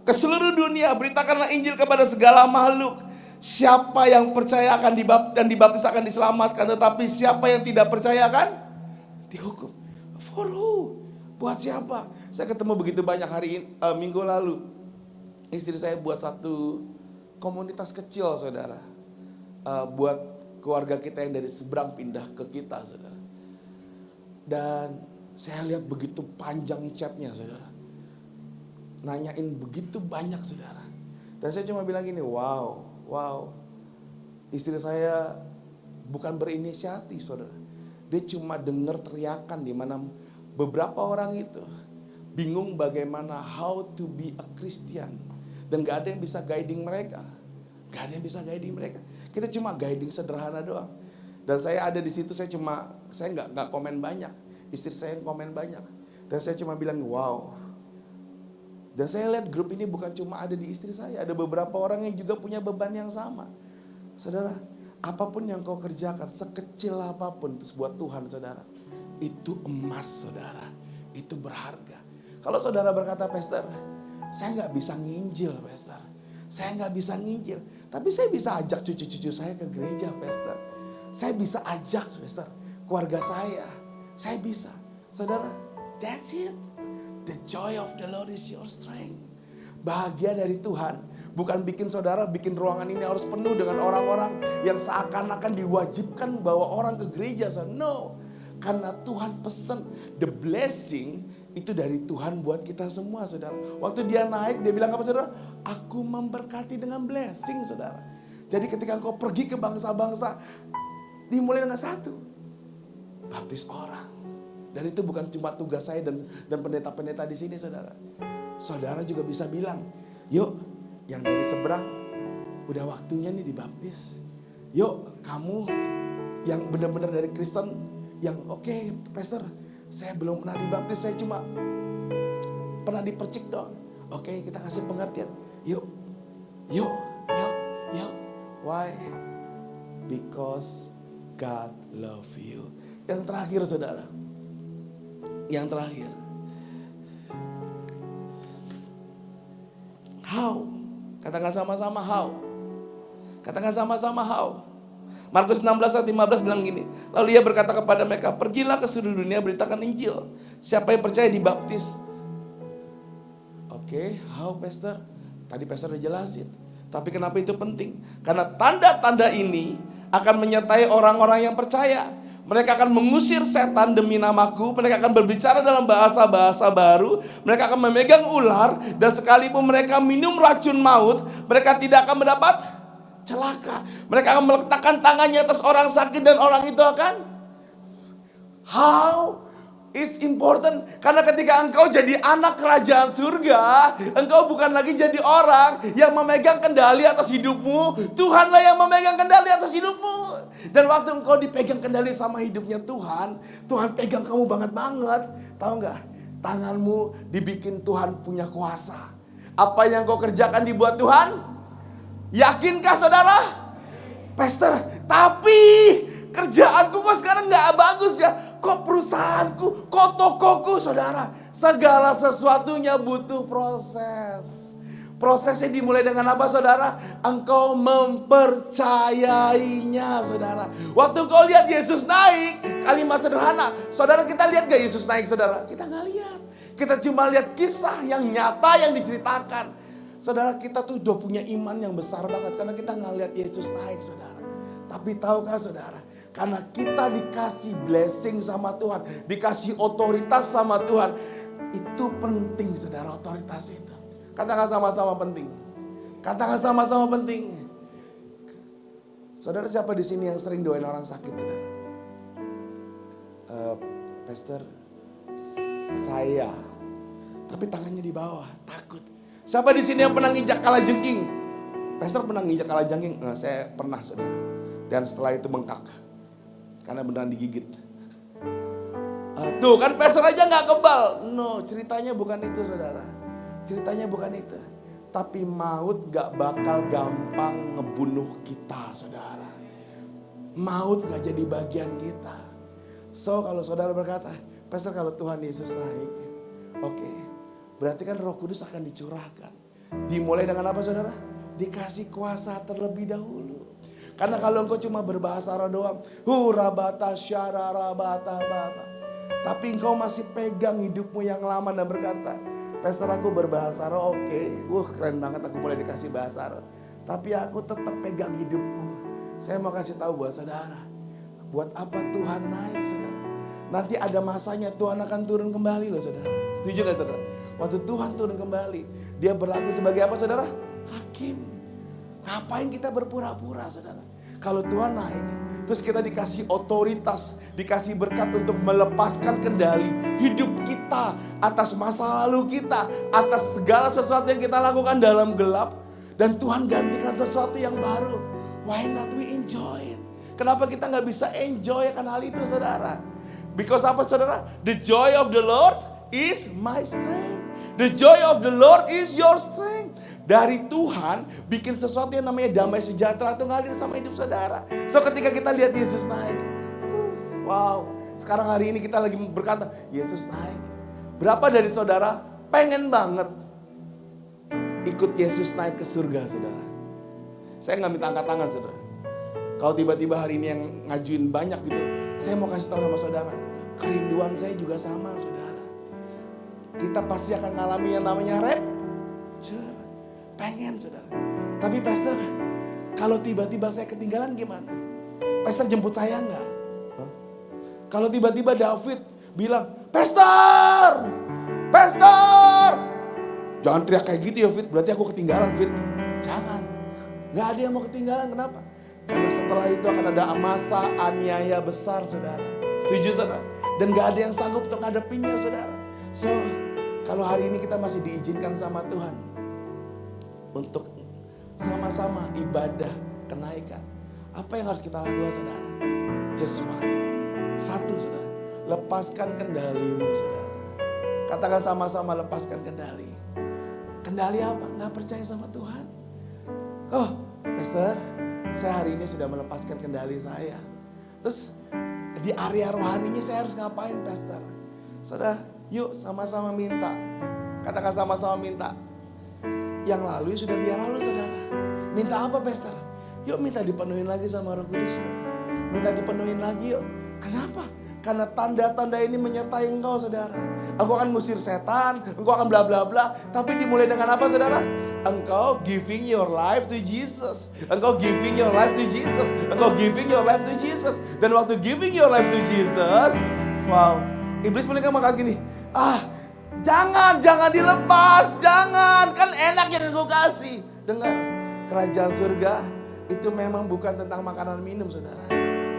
ke seluruh dunia, beritakanlah Injil kepada segala makhluk. Siapa yang percaya akan dibaptis akan diselamatkan, tetapi siapa yang tidak percaya akan dihukum. For who? Buat siapa? Saya ketemu begitu banyak minggu lalu. Istri saya buat satu komunitas kecil, saudara. Buat keluarga kita yang dari seberang pindah ke kita, saudara. Dan saya lihat begitu panjang chatnya, saudara. Nanyain begitu banyak, saudara. Dan saya cuma bilang gini, wow. Istri saya bukan berinisiatif, saudara. Dia cuma dengar teriakan di mana beberapa orang itu bingung bagaimana how to be a Christian. Dan gak ada yang bisa guiding mereka. Kita cuma guiding sederhana doang. Dan saya ada di situ, saya nggak komen banyak. Istri saya yang komen banyak. Dan saya cuma bilang wow. Dan saya lihat grup ini bukan cuma ada di istri saya. Ada beberapa orang yang juga punya beban yang sama. Saudara, apapun yang kau kerjakan, sekecil apapun itu buat Tuhan, saudara, itu emas, saudara. Itu berharga. Kalau saudara berkata, pastor, saya nggak bisa nginjil, pastor. Saya nggak bisa nginjil. Tapi saya bisa ajak cucu-cucu saya ke gereja, pastor. Saya bisa ajak, pastor, keluarga saya. Saya bisa. Saudara, that's it. The joy of the Lord is your strength. Bahagia dari Tuhan bukan bikin saudara, bikin ruangan ini harus penuh dengan orang-orang yang seakan-akan diwajibkan bawa orang ke gereja. No, karena Tuhan pesen the blessing itu dari Tuhan buat kita semua, saudara. Waktu dia naik, dia bilang apa, saudara? Aku memberkati dengan blessing, saudara. Jadi ketika engkau pergi ke bangsa-bangsa, dimulai dengan satu, baptis orang. Dan itu bukan cuma tugas saya dan pendeta-pendeta di sini, saudara. Saudara juga bisa bilang, yuk yang dari seberang, udah waktunya nih dibaptis. Yuk kamu yang benar-benar dari Kristen, yang oke, pastor, saya belum pernah dibaptis, saya cuma pernah dipercik dong. Oke, kita kasih pengertian. Yuk. Why? Because God love you. Yang terakhir saudara. Yang terakhir. How? Katakan sama-sama how. Katakan sama-sama how. Markus 16 ayat 15 bilang gini. Lalu ia berkata kepada mereka, pergilah ke seluruh dunia beritakan Injil. Siapa yang percaya dibaptis. Oke, how pastor? Tadi pastor udah jelasin. Tapi kenapa itu penting? Karena tanda-tanda ini akan menyertai orang-orang yang percaya. Mereka akan mengusir setan demi namaku. Mereka akan berbicara dalam bahasa-bahasa baru. Mereka akan memegang ular. Dan sekalipun mereka minum racun maut, mereka tidak akan mendapat celaka. Mereka akan meletakkan tangannya atas orang sakit dan orang itu akan. How? It's important. Karena ketika engkau jadi anak kerajaan surga, engkau bukan lagi jadi orang yang memegang kendali atas hidupmu. Tuhanlah yang memegang kendali atas hidupmu. Dan waktu engkau dipegang kendali sama hidupnya Tuhan, Tuhan pegang kamu banget. Tahu nggak? Tanganmu dibikin Tuhan punya kuasa. Apa yang kau kerjakan dibuat Tuhan? Yakinkah saudara? Pastor, tapi kerjaanku kok sekarang nggak bagus ya? Kok perusahaanku, kok tokoku, saudara? Segala sesuatunya butuh proses. Prosesnya dimulai dengan apa, saudara? Engkau mempercayainya, saudara. Waktu kau lihat Yesus naik, kalimat sederhana. Saudara, kita lihat gak Yesus naik, saudara? Kita gak lihat. Kita cuma lihat kisah yang nyata yang diceritakan. Saudara, kita tuh udah punya iman yang besar banget karena kita gak lihat Yesus naik, saudara. Tapi tahukah saudara? Karena kita dikasih blessing sama Tuhan. Dikasih otoritas sama Tuhan. Itu penting saudara, otoritas itu. Katakan sama-sama penting. Katakan sama-sama penting. Saudara, siapa di sini yang sering doain orang sakit, saudara? Pastor, saya. Tapi tangannya di bawah, takut. Siapa di sini yang pernah nginjak kalajengking? Pastor pernah nginjak kalajengking? Nah, saya pernah, saudara. Dan setelah itu bengkak. Karena beneran digigit. Tuh kan pastor aja gak kebal. No, ceritanya bukan itu saudara. Ceritanya bukan itu. Tapi maut gak bakal gampang ngebunuh kita saudara. Maut gak jadi bagian kita. So kalau saudara berkata, pastor kalau Tuhan Yesus naik, oke, berarti kan Roh Kudus akan dicurahkan. Dimulai dengan apa saudara? Dikasih kuasa terlebih dahulu. Karena kalau engkau cuma berbahasa roh doang, hurabata syararabata bata. Tapi engkau masih pegang hidupmu yang lama dan berkata, pastor aku berbahasa roh, oke. Keren banget aku mulai dikasih bahasa roh. Tapi aku tetap pegang hidupku. Saya mau kasih tahu buat saudara, buat apa Tuhan naik saudara? Nanti ada masanya Tuhan akan turun kembali loh saudara. Setuju gak saudara? Waktu Tuhan turun kembali, dia berlaku sebagai apa saudara? Hakim. Ngapain kita berpura-pura saudara? Kalau Tuhan naik, terus kita dikasih otoritas, dikasih berkat untuk melepaskan kendali hidup kita atas masa lalu kita, atas segala sesuatu yang kita lakukan dalam gelap, dan Tuhan gantikan sesuatu yang baru. Why not we enjoy it? Kenapa kita nggak bisa enjoy akan hal itu saudara? Because apa saudara? The joy of the Lord is my strength. The joy of the Lord is your strength. Dari Tuhan bikin sesuatu yang namanya damai sejahtera itu ngalir sama hidup saudara. So ketika kita lihat Yesus naik, wow. Sekarang hari ini kita lagi berkata Yesus naik. Berapa dari saudara pengen banget ikut Yesus naik ke surga saudara? Saya nggak minta angkat tangan saudara. Kalau tiba-tiba hari ini yang ngajuin banyak gitu, saya mau kasih tahu sama saudara, kerinduan saya juga sama saudara. Kita pasti akan ngalami yang namanya rapture. Pengen saudara. Tapi pastor, kalau tiba-tiba saya ketinggalan gimana? Pastor jemput saya enggak? Kalau tiba-tiba David bilang, Pastor! Pastor! Jangan teriak kayak gitu ya Fit, berarti aku ketinggalan Fit. Jangan. Gak ada yang mau ketinggalan, kenapa? Karena setelah itu akan ada masa aniaya besar saudara. Setuju saudara? Dan gak ada yang sanggup untuk ngadepinnya saudara. So, kalau hari ini kita masih diizinkan sama Tuhan untuk sama-sama ibadah kenaikan. Apa yang harus kita lakukan saudara? Just one. Satu saudara. Lepaskan kendalimu saudara. Katakan sama-sama, lepaskan kendali. Kendali apa? Nggak percaya sama Tuhan. Oh, Pastor, saya hari ini sudah melepaskan kendali saya. Terus di area rohaninya saya harus ngapain, Pastor? Saudara, yuk sama-sama minta. Katakan sama-sama minta. Yang lalu sudah biar lalu, saudara. Minta apa, Pastor? Yuk minta dipenuhin lagi sama Roh Kudus. Minta dipenuhin lagi yuk. Kenapa? Karena tanda-tanda ini menyertai engkau, saudara. Engkau akan ngusir setan, engkau akan bla bla bla. Tapi dimulai dengan apa, saudara? Engkau giving your life to Jesus. Engkau giving your life to Jesus. Engkau giving your life to Jesus. Dan waktu giving your life to Jesus, wow, iblis mereka makan gini. Jangan dilepas, jangan. Kan enak yang engkau kasih. Dengar, kerajaan surga itu memang bukan tentang makanan minum, saudara.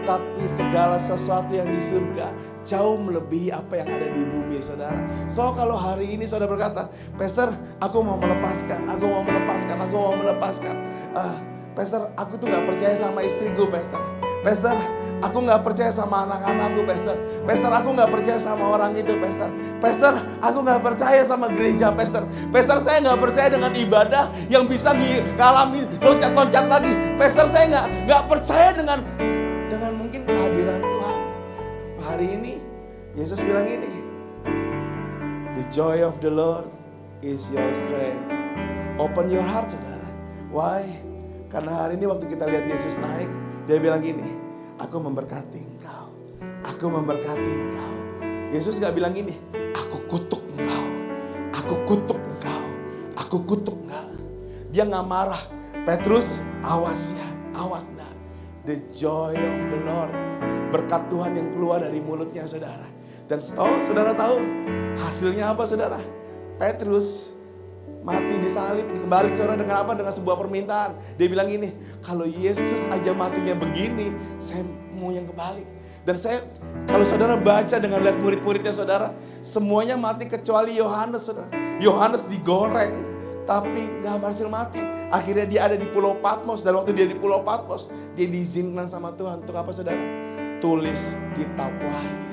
Tapi segala sesuatu yang di surga jauh melebihi apa yang ada di bumi, saudara. So kalau hari ini saudara berkata, Pastor, aku mau melepaskan. Pastor, aku tuh gak percaya sama istriku, Pastor. Pastor, aku gak percaya sama anak-anakku, Pastor. Pastor, aku gak percaya sama orang itu, Pastor. Pastor, aku gak percaya sama gereja, Pastor. Pastor, saya gak percaya dengan ibadah yang bisa ngalamin loncat-loncat lagi. Pastor, saya gak percaya dengan mungkin kehadiran Tuhan. Hari ini Yesus bilang ini, the joy of the Lord is your strength. Open your heart, saudara. Why? Karena hari ini waktu kita lihat Yesus naik, dia bilang gini, aku memberkati engkau. Aku memberkati engkau. Yesus gak bilang gini, aku kutuk engkau. Aku kutuk engkau. Aku kutuk engkau. Dia gak marah. Petrus, awas ya, awas nak. The joy of the Lord. Berkat Tuhan yang keluar dari mulutnya, saudara. Dan saudara tahu hasilnya apa, saudara? Petrus mati disalib, kebalik, saudara, dengan apa? Dengan sebuah permintaan. Dia bilang gini, kalau Yesus aja matinya begini, saya mau yang kebalik. Dan kalau saudara baca dengan lihat murid-muridnya, saudara, semuanya mati kecuali Yohanes, saudara. Yohanes digoreng, tapi gak berhasil mati. Akhirnya dia ada di Pulau Patmos. Dan waktu dia di Pulau Patmos, dia diizinkan sama Tuhan. Untuk apa, saudara? Tulis kitab Wahyu.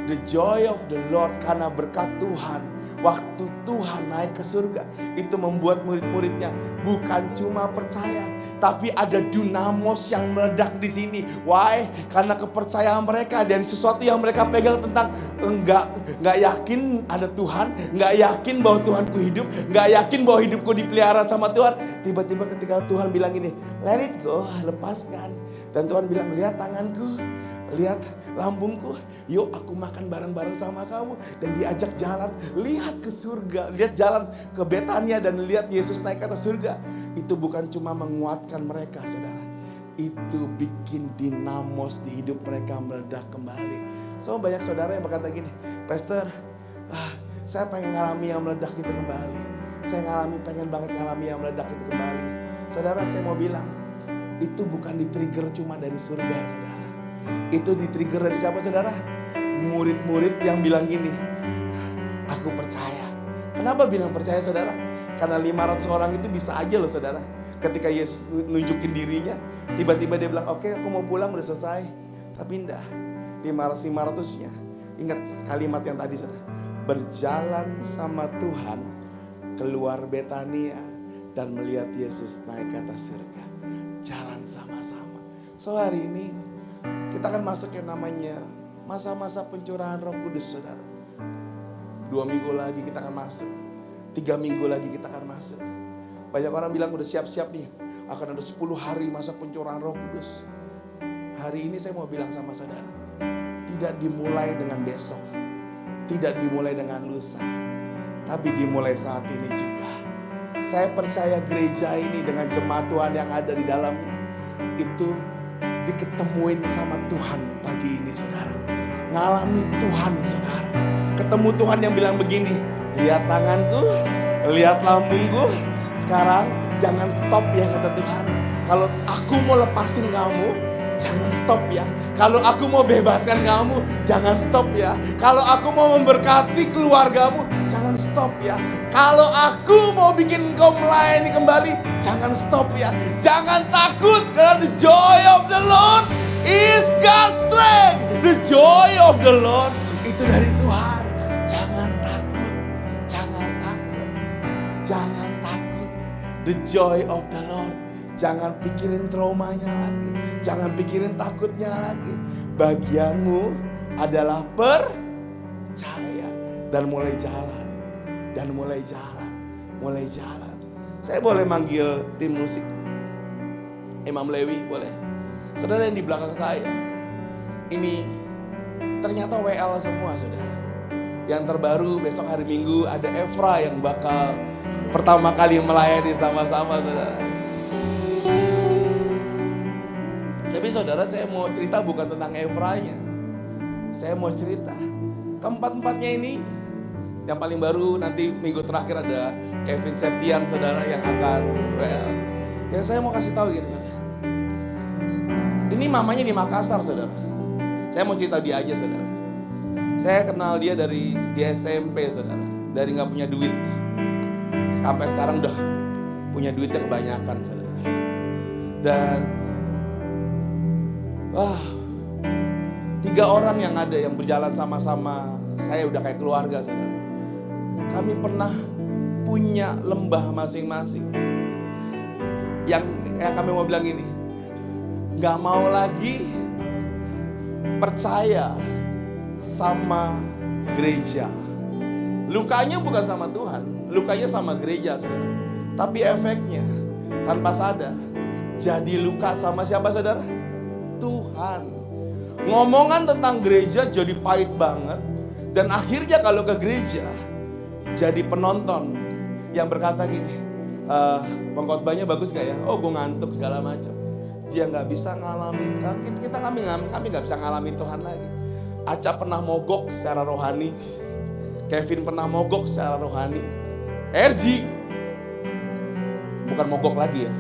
The joy of the Lord, karena berkat Tuhan. Waktu Tuhan naik ke surga, itu membuat murid-muridnya bukan cuma percaya, tapi ada dunamos yang meledak di sini. Why? Karena kepercayaan mereka dan sesuatu yang mereka pegang tentang nggak yakin ada Tuhan, nggak yakin bahwa Tuhanku hidup, nggak yakin bahwa hidupku dipelihara sama Tuhan. Tiba-tiba ketika Tuhan bilang ini, let it go, lepaskan. Dan Tuhan bilang, lihat tanganku, lihat lambungku, yuk aku makan bareng-bareng sama kamu. Dan diajak jalan, lihat ke surga, lihat jalan ke Betania dan lihat Yesus naik ke atas surga. Itu bukan cuma menguatkan mereka, saudara. Itu bikin dinamos di hidup mereka meledak kembali. So banyak saudara yang berkata gini, Pastor, saya pengen ngalami yang meledak itu kembali. Saya pengen banget ngalami yang meledak itu kembali. Saudara, saya mau bilang, itu bukan di-trigger cuma dari surga, saudara. Itu di-trigger dari siapa, saudara? Murid-murid yang bilang gini, aku percaya. Kenapa bilang percaya, saudara? Karena 500 orang itu bisa aja loh, saudara. Ketika Yesus nunjukin dirinya, tiba-tiba dia bilang, oke, aku mau pulang, udah selesai. Tapi enggak, 500-nya. Ingat kalimat yang tadi, saudara. Berjalan sama Tuhan keluar Betania dan melihat Yesus naik ke atas surga. Jalan sama-sama. So hari ini kita akan masuk yang namanya masa-masa pencurahan Roh Kudus, saudara. 2 minggu lagi kita akan masuk. 3 minggu lagi kita akan masuk. Banyak orang bilang udah siap-siap nih, akan ada 10 hari masa pencurahan Roh Kudus. Hari ini saya mau bilang sama saudara, tidak dimulai dengan besok, tidak dimulai dengan lusa, tapi dimulai saat ini juga. Saya percaya gereja ini dengan jemaat Tuhan yang ada di dalamnya, itu diketemuin sama Tuhan pagi ini, saudara. Ngalami Tuhan, saudara. Ketemu Tuhan yang bilang begini, lihat tanganku, lihat lambungku. Sekarang jangan stop ya, kata Tuhan. Kalau aku mau lepasin kamu, jangan stop ya. Kalau aku mau bebaskan kamu, jangan stop ya. Kalau aku mau memberkati keluargamu, jangan stop ya. Kalau aku mau bikin engkau melayani kembali, jangan stop ya. Jangan takut, karena the joy of the Lord is God's strength. The joy of the Lord itu dari Tuhan. Jangan takut, The joy of the Lord. Jangan pikirin traumanya lagi. Jangan pikirin takutnya lagi. Bagianmu adalah percaya. Dan mulai jalan. Dan mulai jalan. Mulai jalan. Saya boleh manggil tim musik? Imam Lewi boleh? Saudara yang di belakang saya. Ini ternyata WL semua saudara. Yang terbaru besok hari Minggu ada Efra yang bakal pertama kali melayani sama-sama saudara. Tapi saudara saya mau cerita bukan tentang Efranya. Saya mau cerita keempat-empatnya ini. Yang paling baru nanti minggu terakhir ada Kevin Septian saudara yang akan WL. Yang saya mau kasih tahu gini saudara. Ini mamanya di Makassar saudara. Saya mau cerita dia aja saudara. Saya kenal dia dari di SMP saudara. Dari gak punya duit. Sampai sekarang udah punya duitnya kebanyakan saudara. Dan wah, 3 orang yang ada yang berjalan sama-sama. Saya udah kayak keluarga saudara. Kami pernah punya lembah masing-masing. Yang kami mau bilang ini, gak mau lagi percaya sama gereja. Lukanya bukan sama Tuhan, lukanya sama gereja saudara. Tapi efeknya tanpa sadar jadi luka sama siapa saudara? Tuhan. Ngomongan tentang gereja jadi pahit banget. Dan akhirnya kalau ke gereja jadi penonton yang berkata gini, pengkhotbahnya bagus gak ya? Oh gue ngantuk segala macam. Dia gak bisa ngalamin, kami gak bisa ngalamin Tuhan lagi. Aca pernah mogok secara rohani. Kevin pernah mogok secara rohani. RG bukan mogok lagi ya,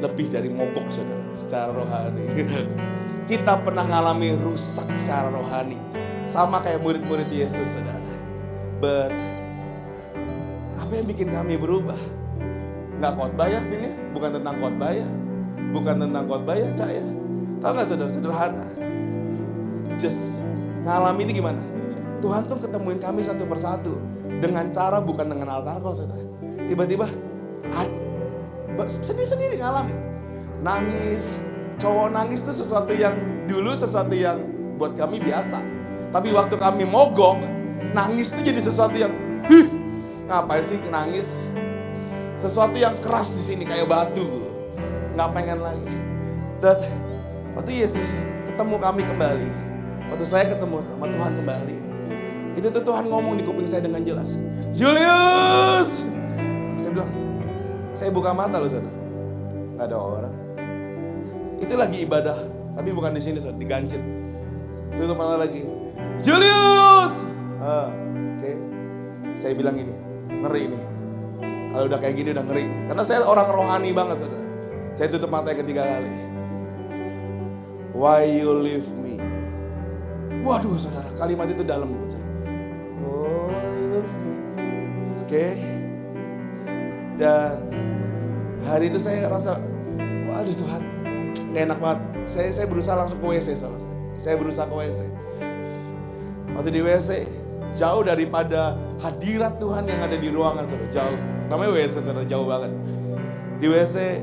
lebih dari mogok saudara, secara rohani. Kita pernah ngalami rusak secara rohani, sama kayak murid-murid Yesus saudara. But apa yang bikin kami berubah? Nggak khotbah ya, Vin ya? Bukan tentang khotbah ya, bukan tentang khotbah ya, Cak ya. Tahu nggak saudara, sederhana. Just ngalami ini gimana? Tuhan tuh ketemuin kami satu persatu dengan cara bukan dengan altar call saudara. Tiba-tiba sendiri-sendiri ngalamin. Nangis, cowok nangis itu sesuatu yang dulu sesuatu yang buat kami biasa. Tapi waktu kami mogok, nangis itu jadi sesuatu yang ngapain sih nangis? Sesuatu yang keras di sini kayak batu. Nggak pengen lagi. Dan waktu Yesus ketemu kami kembali, waktu saya ketemu sama Tuhan kembali, itu tuh Tuhan ngomong di kuping saya dengan jelas. Julius! Saya bilang, saya buka mata loh saudara. Gak ada orang. Itu lagi ibadah, tapi bukan di sini saudara, di Gancit. Tutup mata lagi. Julius! Oke. Saya bilang ini, ngeri ini. Kalau udah kayak gini udah ngeri. Karena saya orang rohani banget saudara. Saya tutup mata yang ketiga kali. Why you leave me? Waduh saudara, kalimat itu dalam buat saya. Oke. Dan hari itu saya rasa, waduh Tuhan, gak enak banget. Saya berusaha langsung ke WC. Saya berusaha ke WC. Waktu di WC, jauh daripada hadirat Tuhan yang ada di ruangan, saudara. Jauh. Namanya WC, saudara, jauh banget. Di WC,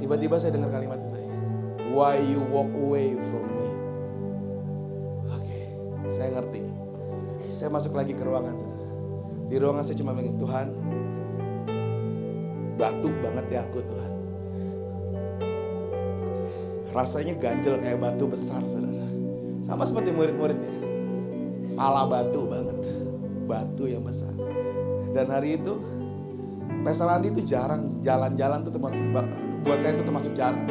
tiba-tiba saya dengar kalimat itu. Why you walk away from me? Oke, saya ngerti. Saya masuk lagi ke ruangan, saudara. Di ruangan saya cuma bilang, Tuhan, batuk banget ya aku Tuhan. Rasanya ganjel kayak batu besar saudara. Sama seperti murid-muridnya. Pala batu banget. Batu yang besar. Dan hari itu, Pastor Andi itu jarang jalan-jalan tuh termasuk, buat saya itu termasuk jarang.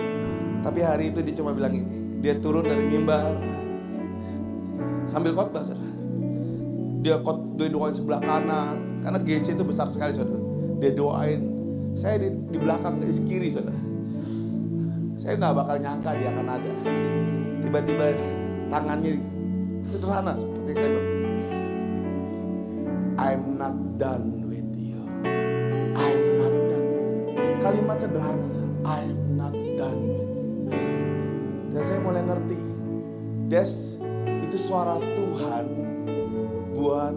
Tapi hari itu dia cuma bilang ini. Dia turun dari mimbar. Sambil khotbah saudara. Dia doain sebelah kanan. Karena GC itu besar sekali saudara. Dia doain. Saya di belakang kiri saudara. Saya gak bakal nyangka dia akan ada. Tiba-tiba tangannya sederhana seperti saya bilang. I'm not done with you. I'm not done. Kalimat sederhana. I'm not done with you. Dan saya mulai ngerti. Itu suara Tuhan buat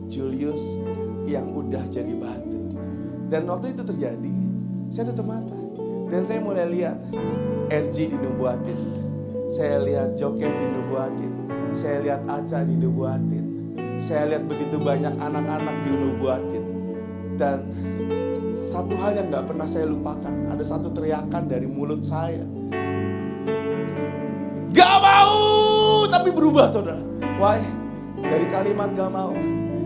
Julius yang udah jadi batu. Dan waktu itu terjadi, saya tutup mata. Dan saya mulai lihat RG dinubuatin. Saya lihat Jokev dinubuatin. Saya lihat Aca dinubuatin. Saya lihat begitu banyak anak-anak dinubuatin. Dan satu hal yang gak pernah saya lupakan, ada satu teriakan dari mulut saya. Gak mau, tapi berubah saudara. Why? Dari kalimat gak mau,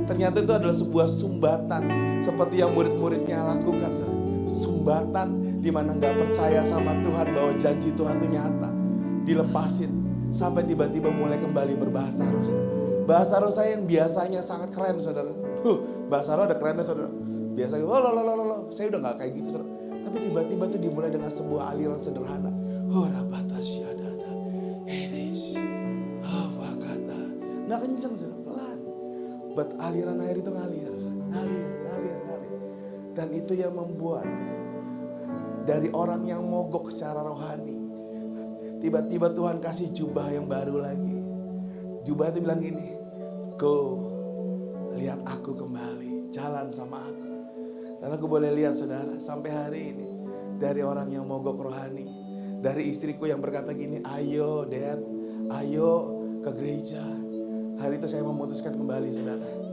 ternyata itu adalah sebuah sumbatan. Seperti yang murid-muridnya lakukan saudara. Sumbatan di mana gak percaya sama Tuhan bahwa janji Tuhan itu nyata. Dilepasin sampai tiba-tiba mulai kembali berbahasa roh saudara. Bahasa roh saya yang biasanya sangat keren saudara. Bahasa roh ada kerennya saudara. Biasanya saya udah gak kayak gitu saudara. Tapi tiba-tiba tuh dimulai dengan sebuah aliran sederhana. Rabatasyahdada. Hedish. Wakata. Gak kenceng saudara, pelan. But aliran air itu ngalir. Dan itu yang membuat dari orang yang mogok secara rohani, tiba-tiba Tuhan kasih jubah yang baru lagi. Jubah itu bilang gini, go, lihat aku kembali, jalan sama aku. Dan aku boleh lihat saudara, sampai hari ini, dari orang yang mogok rohani, dari istriku yang berkata gini, ayo Dad, ayo ke gereja. Hari itu saya memutuskan kembali saudara.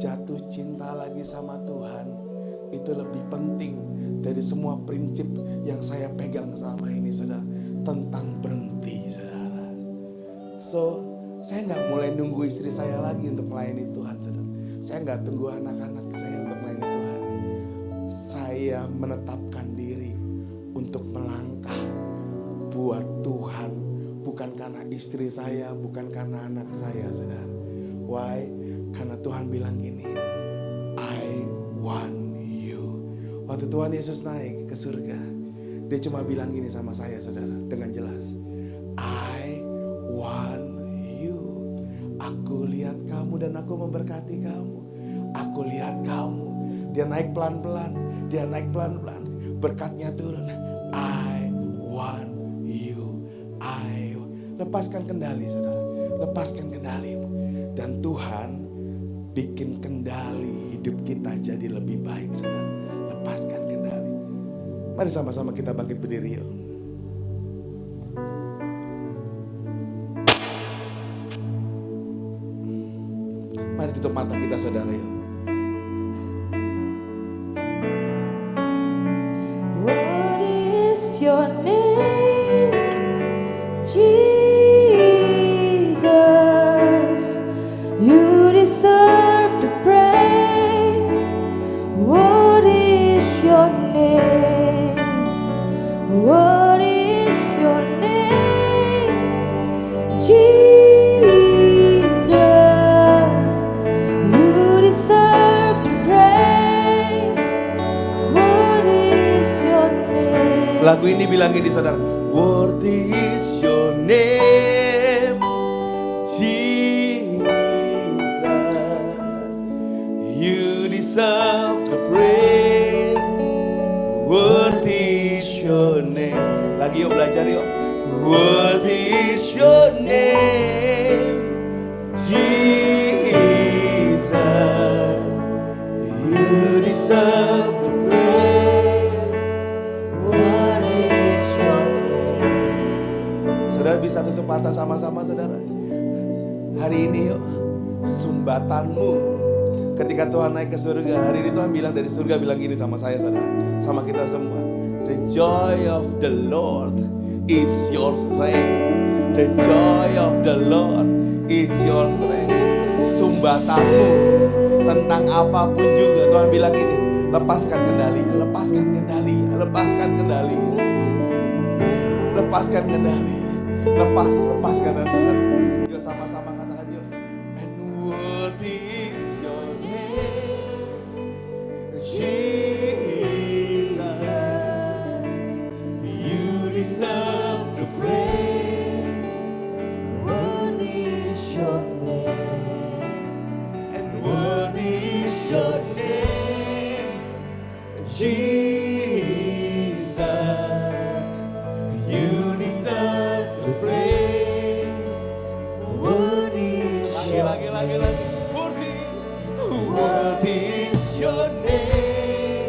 Jatuh cinta lagi sama Tuhan, itu lebih penting dari semua prinsip yang saya pegang selama ini saudara. Tentang berhenti saudara. So, saya gak mulai nunggu istri saya lagi untuk melayani Tuhan saudara. Saya gak tunggu anak-anak saya untuk melayani Tuhan. Saya menetapkan diri untuk melangkah buat Tuhan. Bukan karena istri saya, bukan karena anak saya saudara. Why? Karena Tuhan bilang gini, I want you. Waktu Tuhan Yesus naik ke surga, Dia cuma bilang gini sama saya saudara, dengan jelas, I want you. Aku lihat kamu dan aku memberkati kamu. Aku lihat kamu. Dia naik pelan-pelan, dia naik pelan-pelan. Berkatnya turun. I want you. Lepaskan kendali saudara, lepaskan kendalimu. Dan Tuhan bikin kendali hidup kita jadi lebih baik saudara. Lepaskan kendali. Mari sama-sama kita bangkit berdiri yuk. Mari tutup mata kita saudara yuk. What is your name, Jesus? You deserve the praise. What is your name? What is your name, Jesus? You deserve the praise. What is your name? Lagu ini bilang ini saudara. Worthy is your name, Jesus. You deserve the praise. Worthy is your name. Lagi yuk belajar yuk. Worthy is your name, Jesus. You deserve the praise. What is your name? Saudara bisa tutup mata sama-sama saudara. Hari ini yuk, sumbatanmu ketika Tuhan naik ke surga. Hari ini Tuhan bilang dari surga, bilang gini sama saya saudara, sama kita semua. The joy of the Lord is your strength. The joy of the Lord is your strength. Sumbatanmu tentang apapun juga Tuhan bilang gini, lepaskan kendalinya, lepaskan kendalinya, lepaskan kendalinya, lepaskan kendalinya, lepaskan Tuhan. Yuk sama-sama katakan yuk. And worthy is your name, Jesus. You deserve the praise. Worthy is your name. And worthy is your name, Jesus. You deserve the praise. Worthy is your Lagi. Worthy is your name,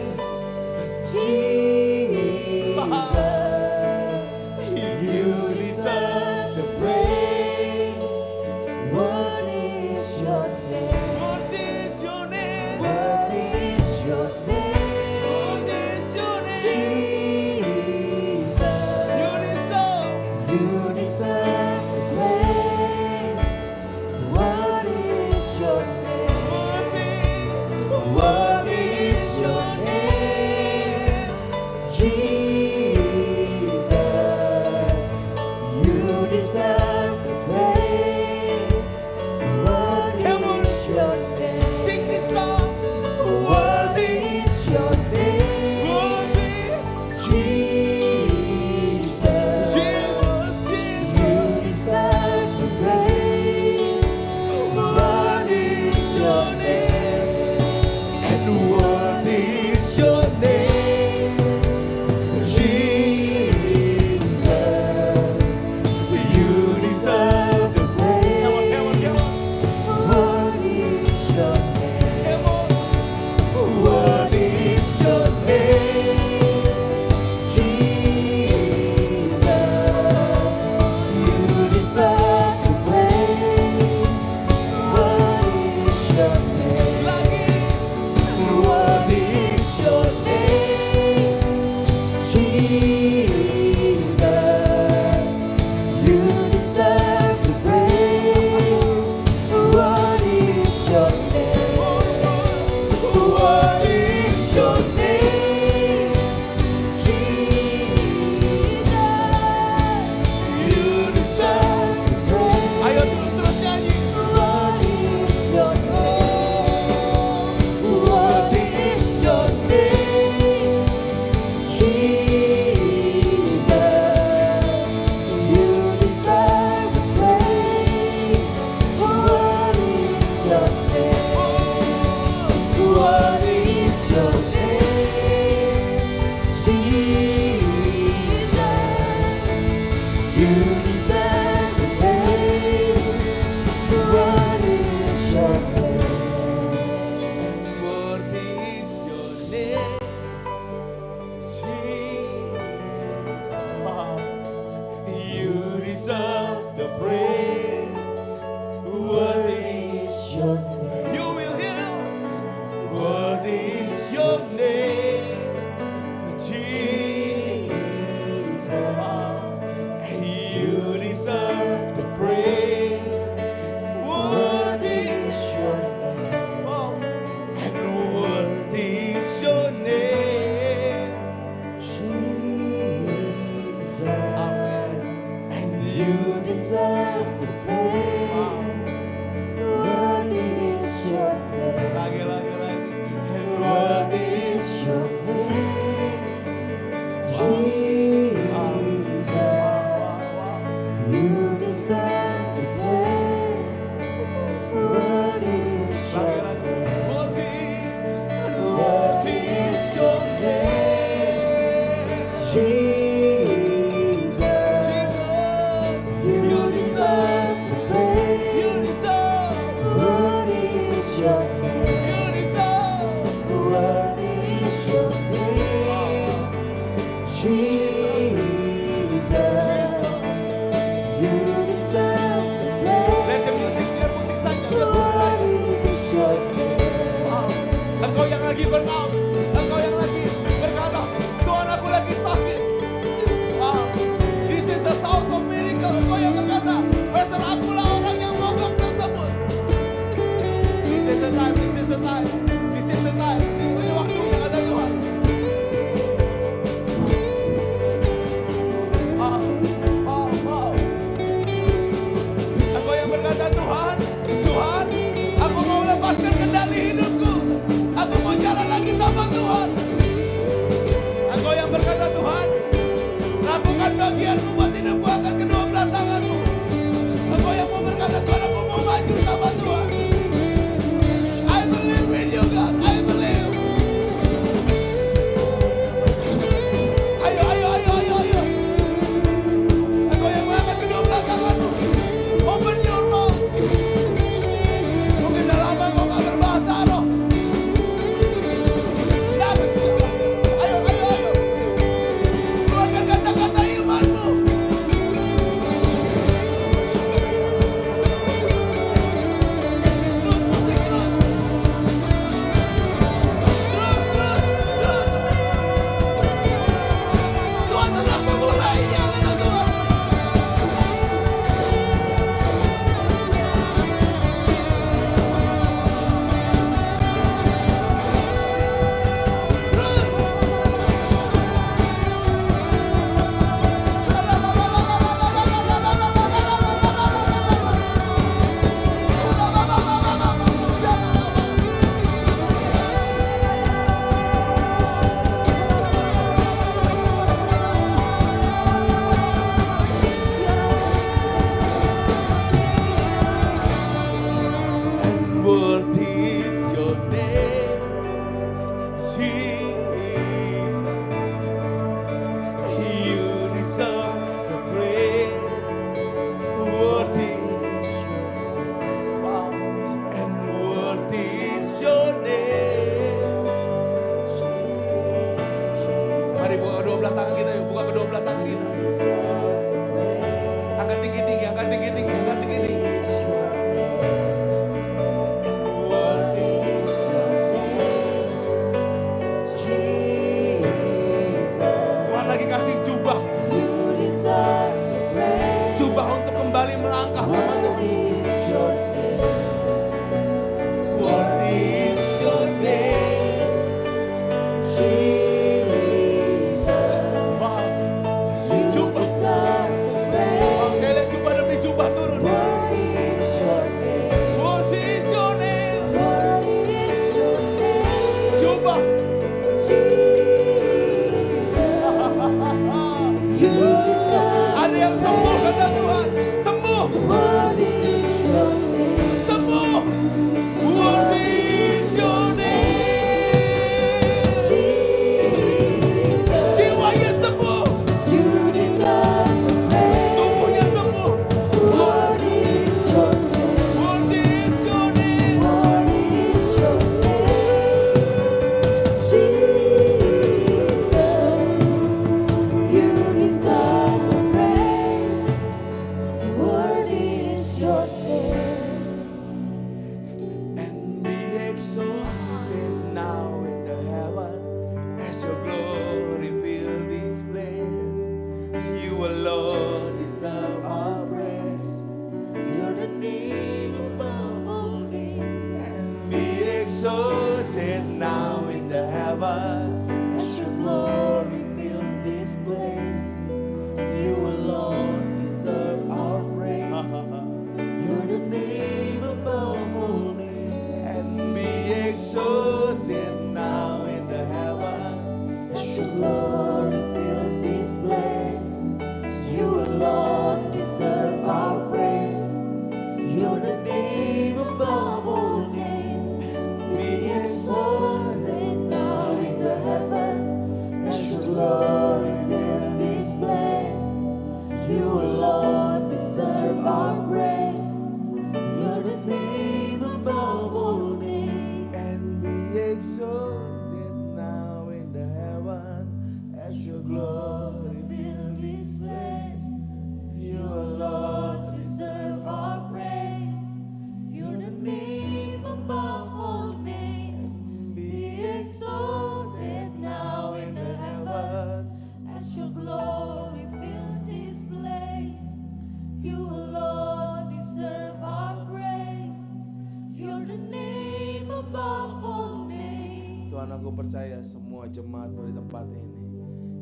your name. You deserve. What is your name? Jesus. You deserve the praise. Let the music, biar musik saja. What is your name? Engkau yang lagi burnout, engkau yang lagi berkata, Tuhan aku lagi sakit. This is a house of miracle. Engkau yang berkata, Pastor akulah orang yang mogok tersebut. This is the time, this is the time, this is the time. Ini waktu yang ada Tuhan. Engkau yang berkata, Tuhan, Tuhan, aku mau lepaskan kendali hidupku. Aku mau jalan lagi sama Tuhan. Engkau yang berkata, Tuhan, lakukan bagianmu buat hidupku akan kedua belah tanganmu. Engkau yang mau berkata, Tuhan, aku mau maju sama Tuhan. I believe in you, God. I believe. Ayo, ayo, ayo, ayo, ayo. Engkau yang mengangkat kedua belah tanganmu. Open your mouth. Mungkin dah lama kau gak berbahasa roh. Ayo, ayo, ayo. Keluarkan kata-kata imanmu. Terus musik terus. Terus. Tuhan sedang memulainya, kata Tuhan. Terus. And worthy is your name, Jesus. You deserve the praise. Worthy is your name. Wow. And worthy is your name. Mari buka kedua belah tangan kita yuk. Buka kedua belah tangan kita. Angkat tinggi-tinggi, angkat tinggi-tinggi, angkat tinggi-tinggi. Tuhan lagi kasih jubah. Jubah untuk kembali melangkah sama Tuhan. Worthy is your name. Wow. Jubah. Saya lihat jubah demi jubah turun. Worthy is your name. Jubah. Ada yang sembuh kata Tuhan. Sembuh. Sembuh. Worthy is your name. Jiwanya sembuh. Tubuhnya sembuh. Worthy is your name. And be exalted now in the heaven as your glory fill this place. You alone deserve our praise. You're the name above all names. And be exalted now in the heaven. As your glory fills this place, you alone deserve our praise. You're the name above all names. And be exalted now in the heaven. As your glory fills this place, you alone deserve our praise. You're the name above all names. Be exalted now in the heaven. exalted now in the heaven as your glory fills this place. You alone deserve our praise. You're the name above all names. Be exalted now in the heavens as your glory fills this place. You alone deserve our praise. You're the name above all names. Tuhan, aku percaya semua jemaat di tempat ini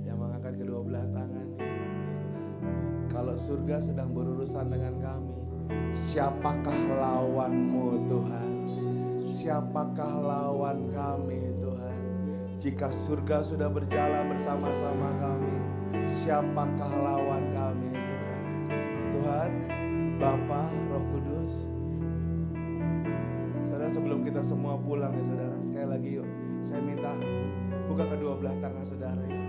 yang mengangkat kedua belah tangannya. Kalau surga sedang berurusan dengan kami, siapakah lawanmu Tuhan? Siapakah lawan kami Tuhan? Jika surga sudah berjalan bersama-sama kami, siapakah lawan kami Tuhan? Tuhan, Bapa, Roh Kudus. Saudara, sebelum kita semua pulang ya saudara, sekali lagi yuk, saya minta buka kedua belah tangan saudara yuk.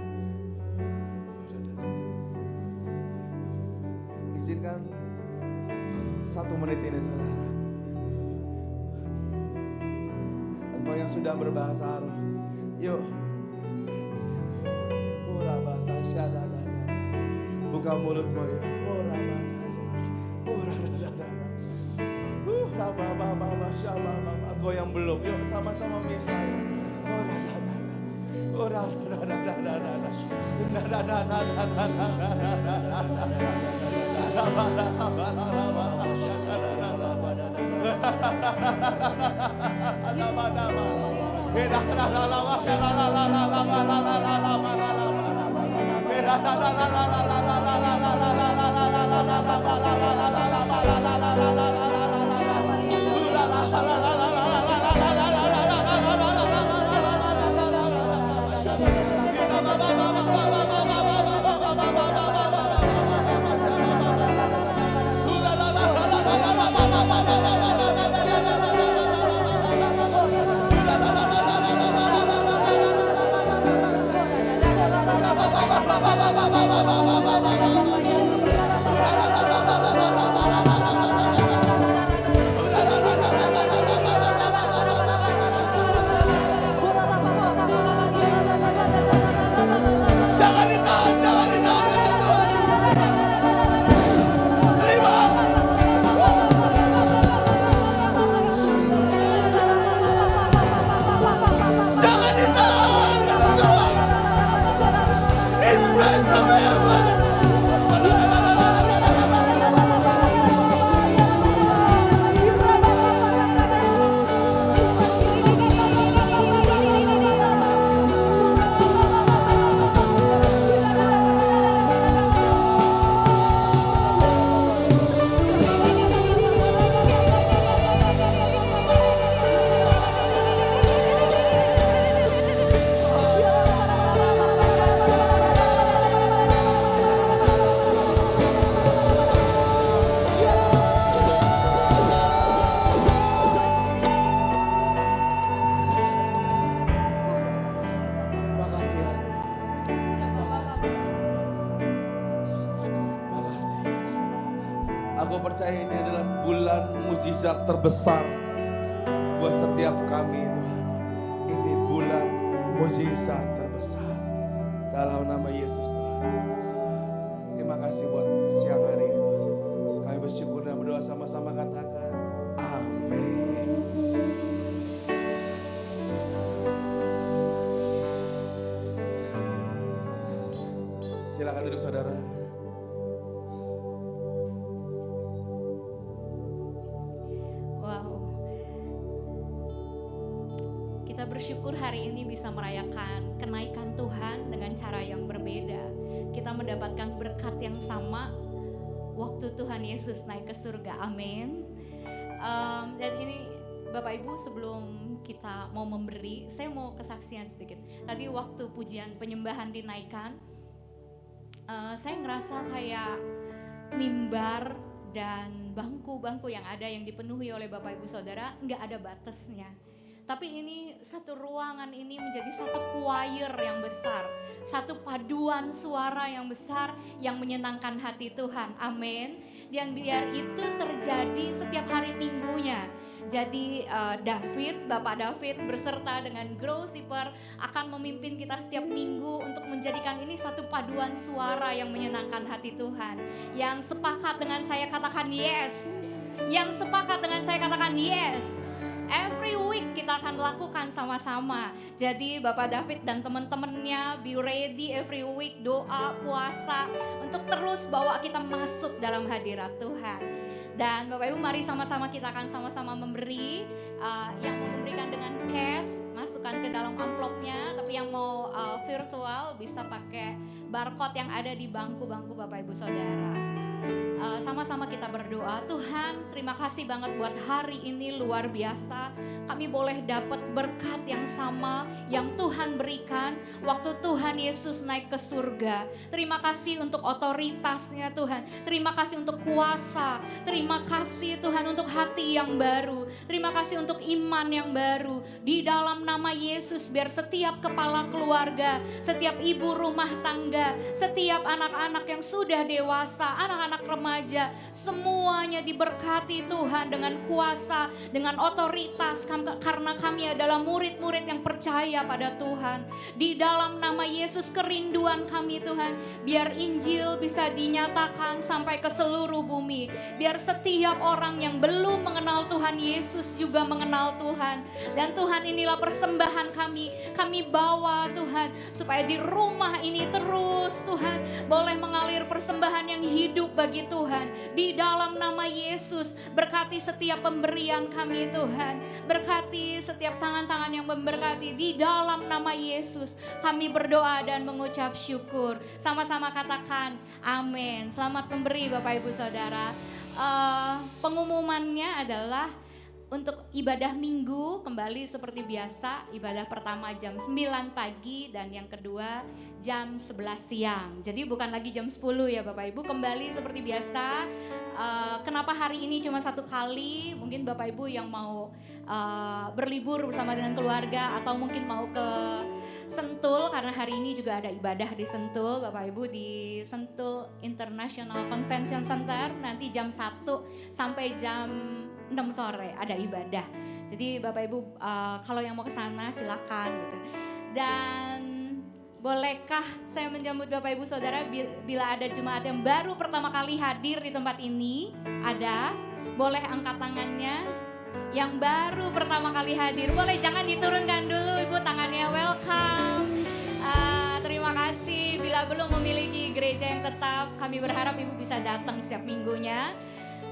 Izinkan 1 menit ini saudara. Engkau yang sudah berbahasa roh, yuk. Buka mulutmu yuk. Engkau yang belum, yuk sama-sama minta yuk. Aku percaya ini adalah bulan mujizat terbesar buat setiap kami Tuhan. Ini bulan mujizat terbesar dalam nama Yesus Tuhan. Terima kasih buat siang hari ini Tuhan. Kami bersyukur dan berdoa sama-sama katakan amin. Silakan duduk saudara. Kita bersyukur hari ini bisa merayakan kenaikan Tuhan dengan cara yang berbeda. Kita mendapatkan berkat yang sama waktu Tuhan Yesus naik ke surga. Amin. Dan ini Bapak Ibu, sebelum kita mau memberi, saya mau kesaksian sedikit. Tadi waktu pujian penyembahan dinaikkan, saya ngerasa kayak mimbar dan bangku-bangku yang ada yang dipenuhi oleh Bapak Ibu Saudara nggak ada batasnya. Tapi ini satu ruangan ini menjadi satu choir yang besar, satu paduan suara yang besar yang menyenangkan hati Tuhan. Amin. Dan biar itu terjadi setiap hari minggunya. Jadi Bapak David beserta dengan Grow Shipper akan memimpin kita setiap minggu untuk menjadikan ini satu paduan suara yang menyenangkan hati Tuhan. Yang sepakat dengan saya katakan yes. Yang sepakat dengan saya katakan yes. Every week kita akan lakukan sama-sama. Jadi Bapak David dan teman-temannya be ready every week, doa, puasa untuk terus bawa kita masuk dalam hadirat Tuhan. Dan Bapak Ibu mari sama-sama kita akan sama-sama memberi, yang mau memberikan dengan cash masukkan ke dalam amplopnya, tapi yang mau virtual bisa pakai barcode yang ada di bangku-bangku Bapak Ibu Saudara. Sama-sama kita berdoa. Tuhan, terima kasih banget buat hari ini luar biasa. Kami boleh dapat berkat yang sama yang Tuhan berikan waktu Tuhan Yesus naik ke surga. Terima kasih untuk otoritasnya Tuhan. Terima kasih untuk kuasa. Terima kasih Tuhan untuk hati yang baru. Terima kasih untuk iman yang baru. Di dalam nama Yesus biar setiap kepala keluarga, setiap ibu rumah tangga, setiap anak-anak yang sudah dewasa, anak-anak remaja, semuanya diberkati Tuhan dengan kuasa, dengan otoritas, karena kami adalah murid-murid yang percaya pada Tuhan. Di dalam nama Yesus kerinduan kami Tuhan, biar Injil bisa dinyatakan sampai ke seluruh bumi. Biar setiap orang yang belum mengenal Tuhan Yesus juga mengenal Tuhan. Dan Tuhan, inilah persembahan kami bawa Tuhan, supaya di rumah ini terus Tuhan boleh mengalir persembahan yang hidup bagi Tuhan. Di dalam nama Yesus, berkati setiap pemberian kami Tuhan. Berkati setiap tangan-tangan yang memberkati. Di dalam nama Yesus kami berdoa dan mengucap syukur. Sama-sama katakan amin. Selamat memberi Bapak Ibu Saudara. Pengumumannya adalah untuk ibadah minggu kembali seperti biasa. Ibadah pertama jam 9 pagi dan yang kedua jam 11 siang. Jadi bukan lagi jam 10 ya Bapak Ibu, kembali seperti biasa. Kenapa hari ini cuma satu kali? Mungkin Bapak Ibu yang mau berlibur bersama dengan keluarga atau mungkin mau ke Sentul, karena hari ini juga ada ibadah di Sentul Bapak Ibu, di Sentul International Convention Center. Nanti jam 1 sampai jam 6 sore ada ibadah. Jadi Bapak Ibu kalau yang mau ke sana silakan gitu. Dan bolehkah saya menjemput Bapak Ibu Saudara bila ada jemaat yang baru pertama kali hadir di tempat ini? Ada? Boleh angkat tangannya. Yang baru pertama kali hadir, boleh jangan diturunkan dulu Ibu tangannya, welcome. Terima kasih. Bila belum memiliki gereja yang tetap, kami berharap Ibu bisa datang setiap minggunya.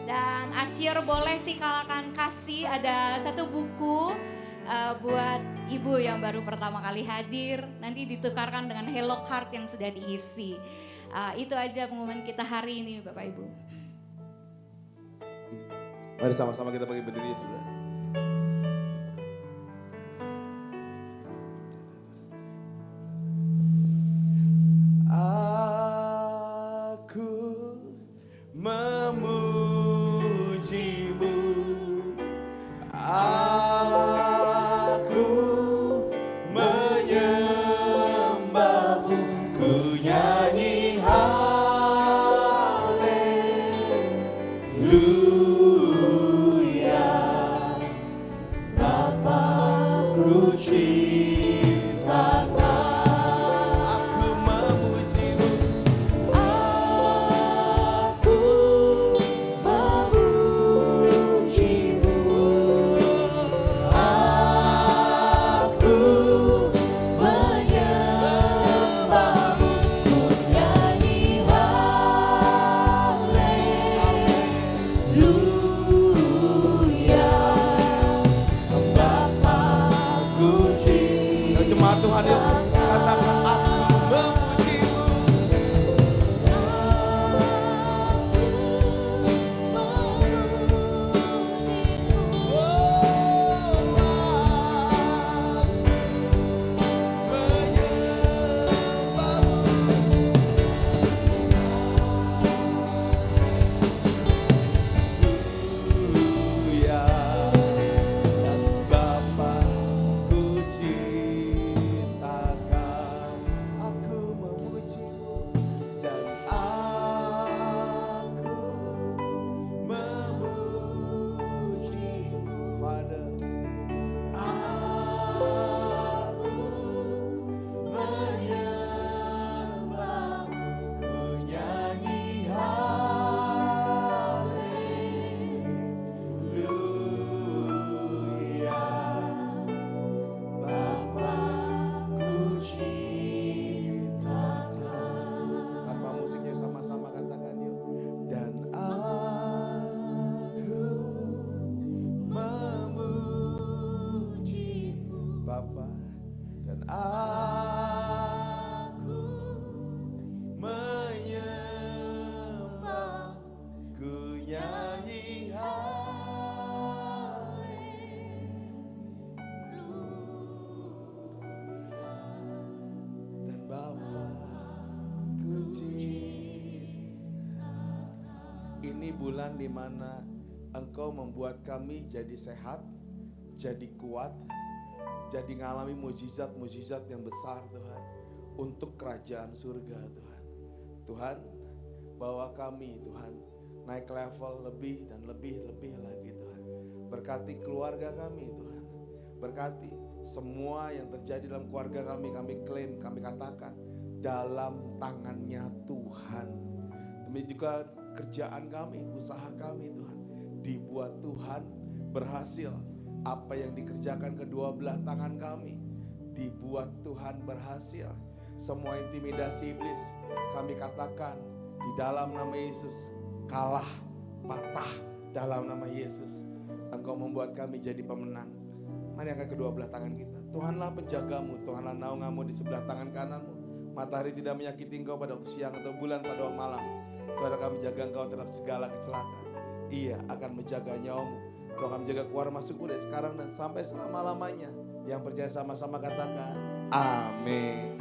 Dan Asyir boleh silakan kasih, ada satu buku buat Ibu yang baru pertama kali hadir. Nanti ditukarkan dengan Hello Card yang sudah diisi. Itu aja pengumuman kita hari ini Bapak Ibu. Mari sama-sama kita bagi berdiri saudara. Aku memujimu, aku menyembahmu, ku nyanyi haleluya. ini bulan di mana Engkau membuat kami jadi sehat, jadi kuat, jadi ngalami mujizat-mujizat yang besar Tuhan. Untuk kerajaan surga Tuhan. Tuhan, bawa kami Tuhan naik level lebih dan lebih lagi Tuhan. Berkati keluarga kami Tuhan. Berkati semua yang terjadi dalam keluarga kami klaim, kami katakan dalam tangannya Tuhan. Demi juga kerjaan kami, usaha kami Tuhan, dibuat Tuhan berhasil. Apa yang dikerjakan kedua belah tangan kami, dibuat Tuhan berhasil. Semua intimidasi iblis kami katakan di dalam nama Yesus kalah, patah dalam nama Yesus. Engkau membuat kami jadi pemenang. Mari angkat kedua belah tangan kita. Tuhanlah penjagamu, Tuhanlah naungamu di sebelah tangan kananmu. Matahari tidak menyakiti engkau pada waktu siang atau bulan pada waktu malam. Tuhan akan menjaga engkau terhadap segala kecelakaan. Ia akan menjaga nyawamu. Tuhan akan menjaga keluar masukmu dari sekarang dan sampai selama-lamanya. Yang percaya sama-sama katakan amin.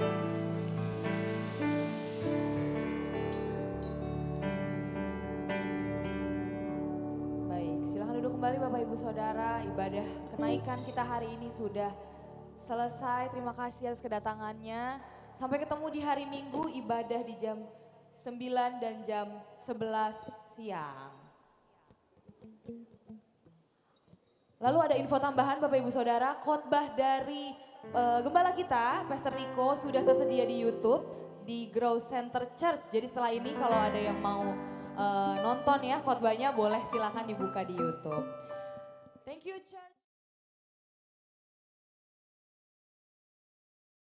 Baik, silahkan duduk kembali Bapak Ibu Saudara. Ibadah kenaikan kita hari ini sudah selesai. Terima kasih atas kedatangannya. Sampai ketemu di hari Minggu, ibadah di jam 9 dan jam 11 siang. Lalu ada info tambahan Bapak Ibu Saudara, khotbah dari gembala kita, Pastor Rico sudah tersedia di YouTube, di Grow Center Church. Jadi setelah ini kalau ada yang mau nonton ya khotbahnya boleh silakan dibuka di YouTube. Thank you Church.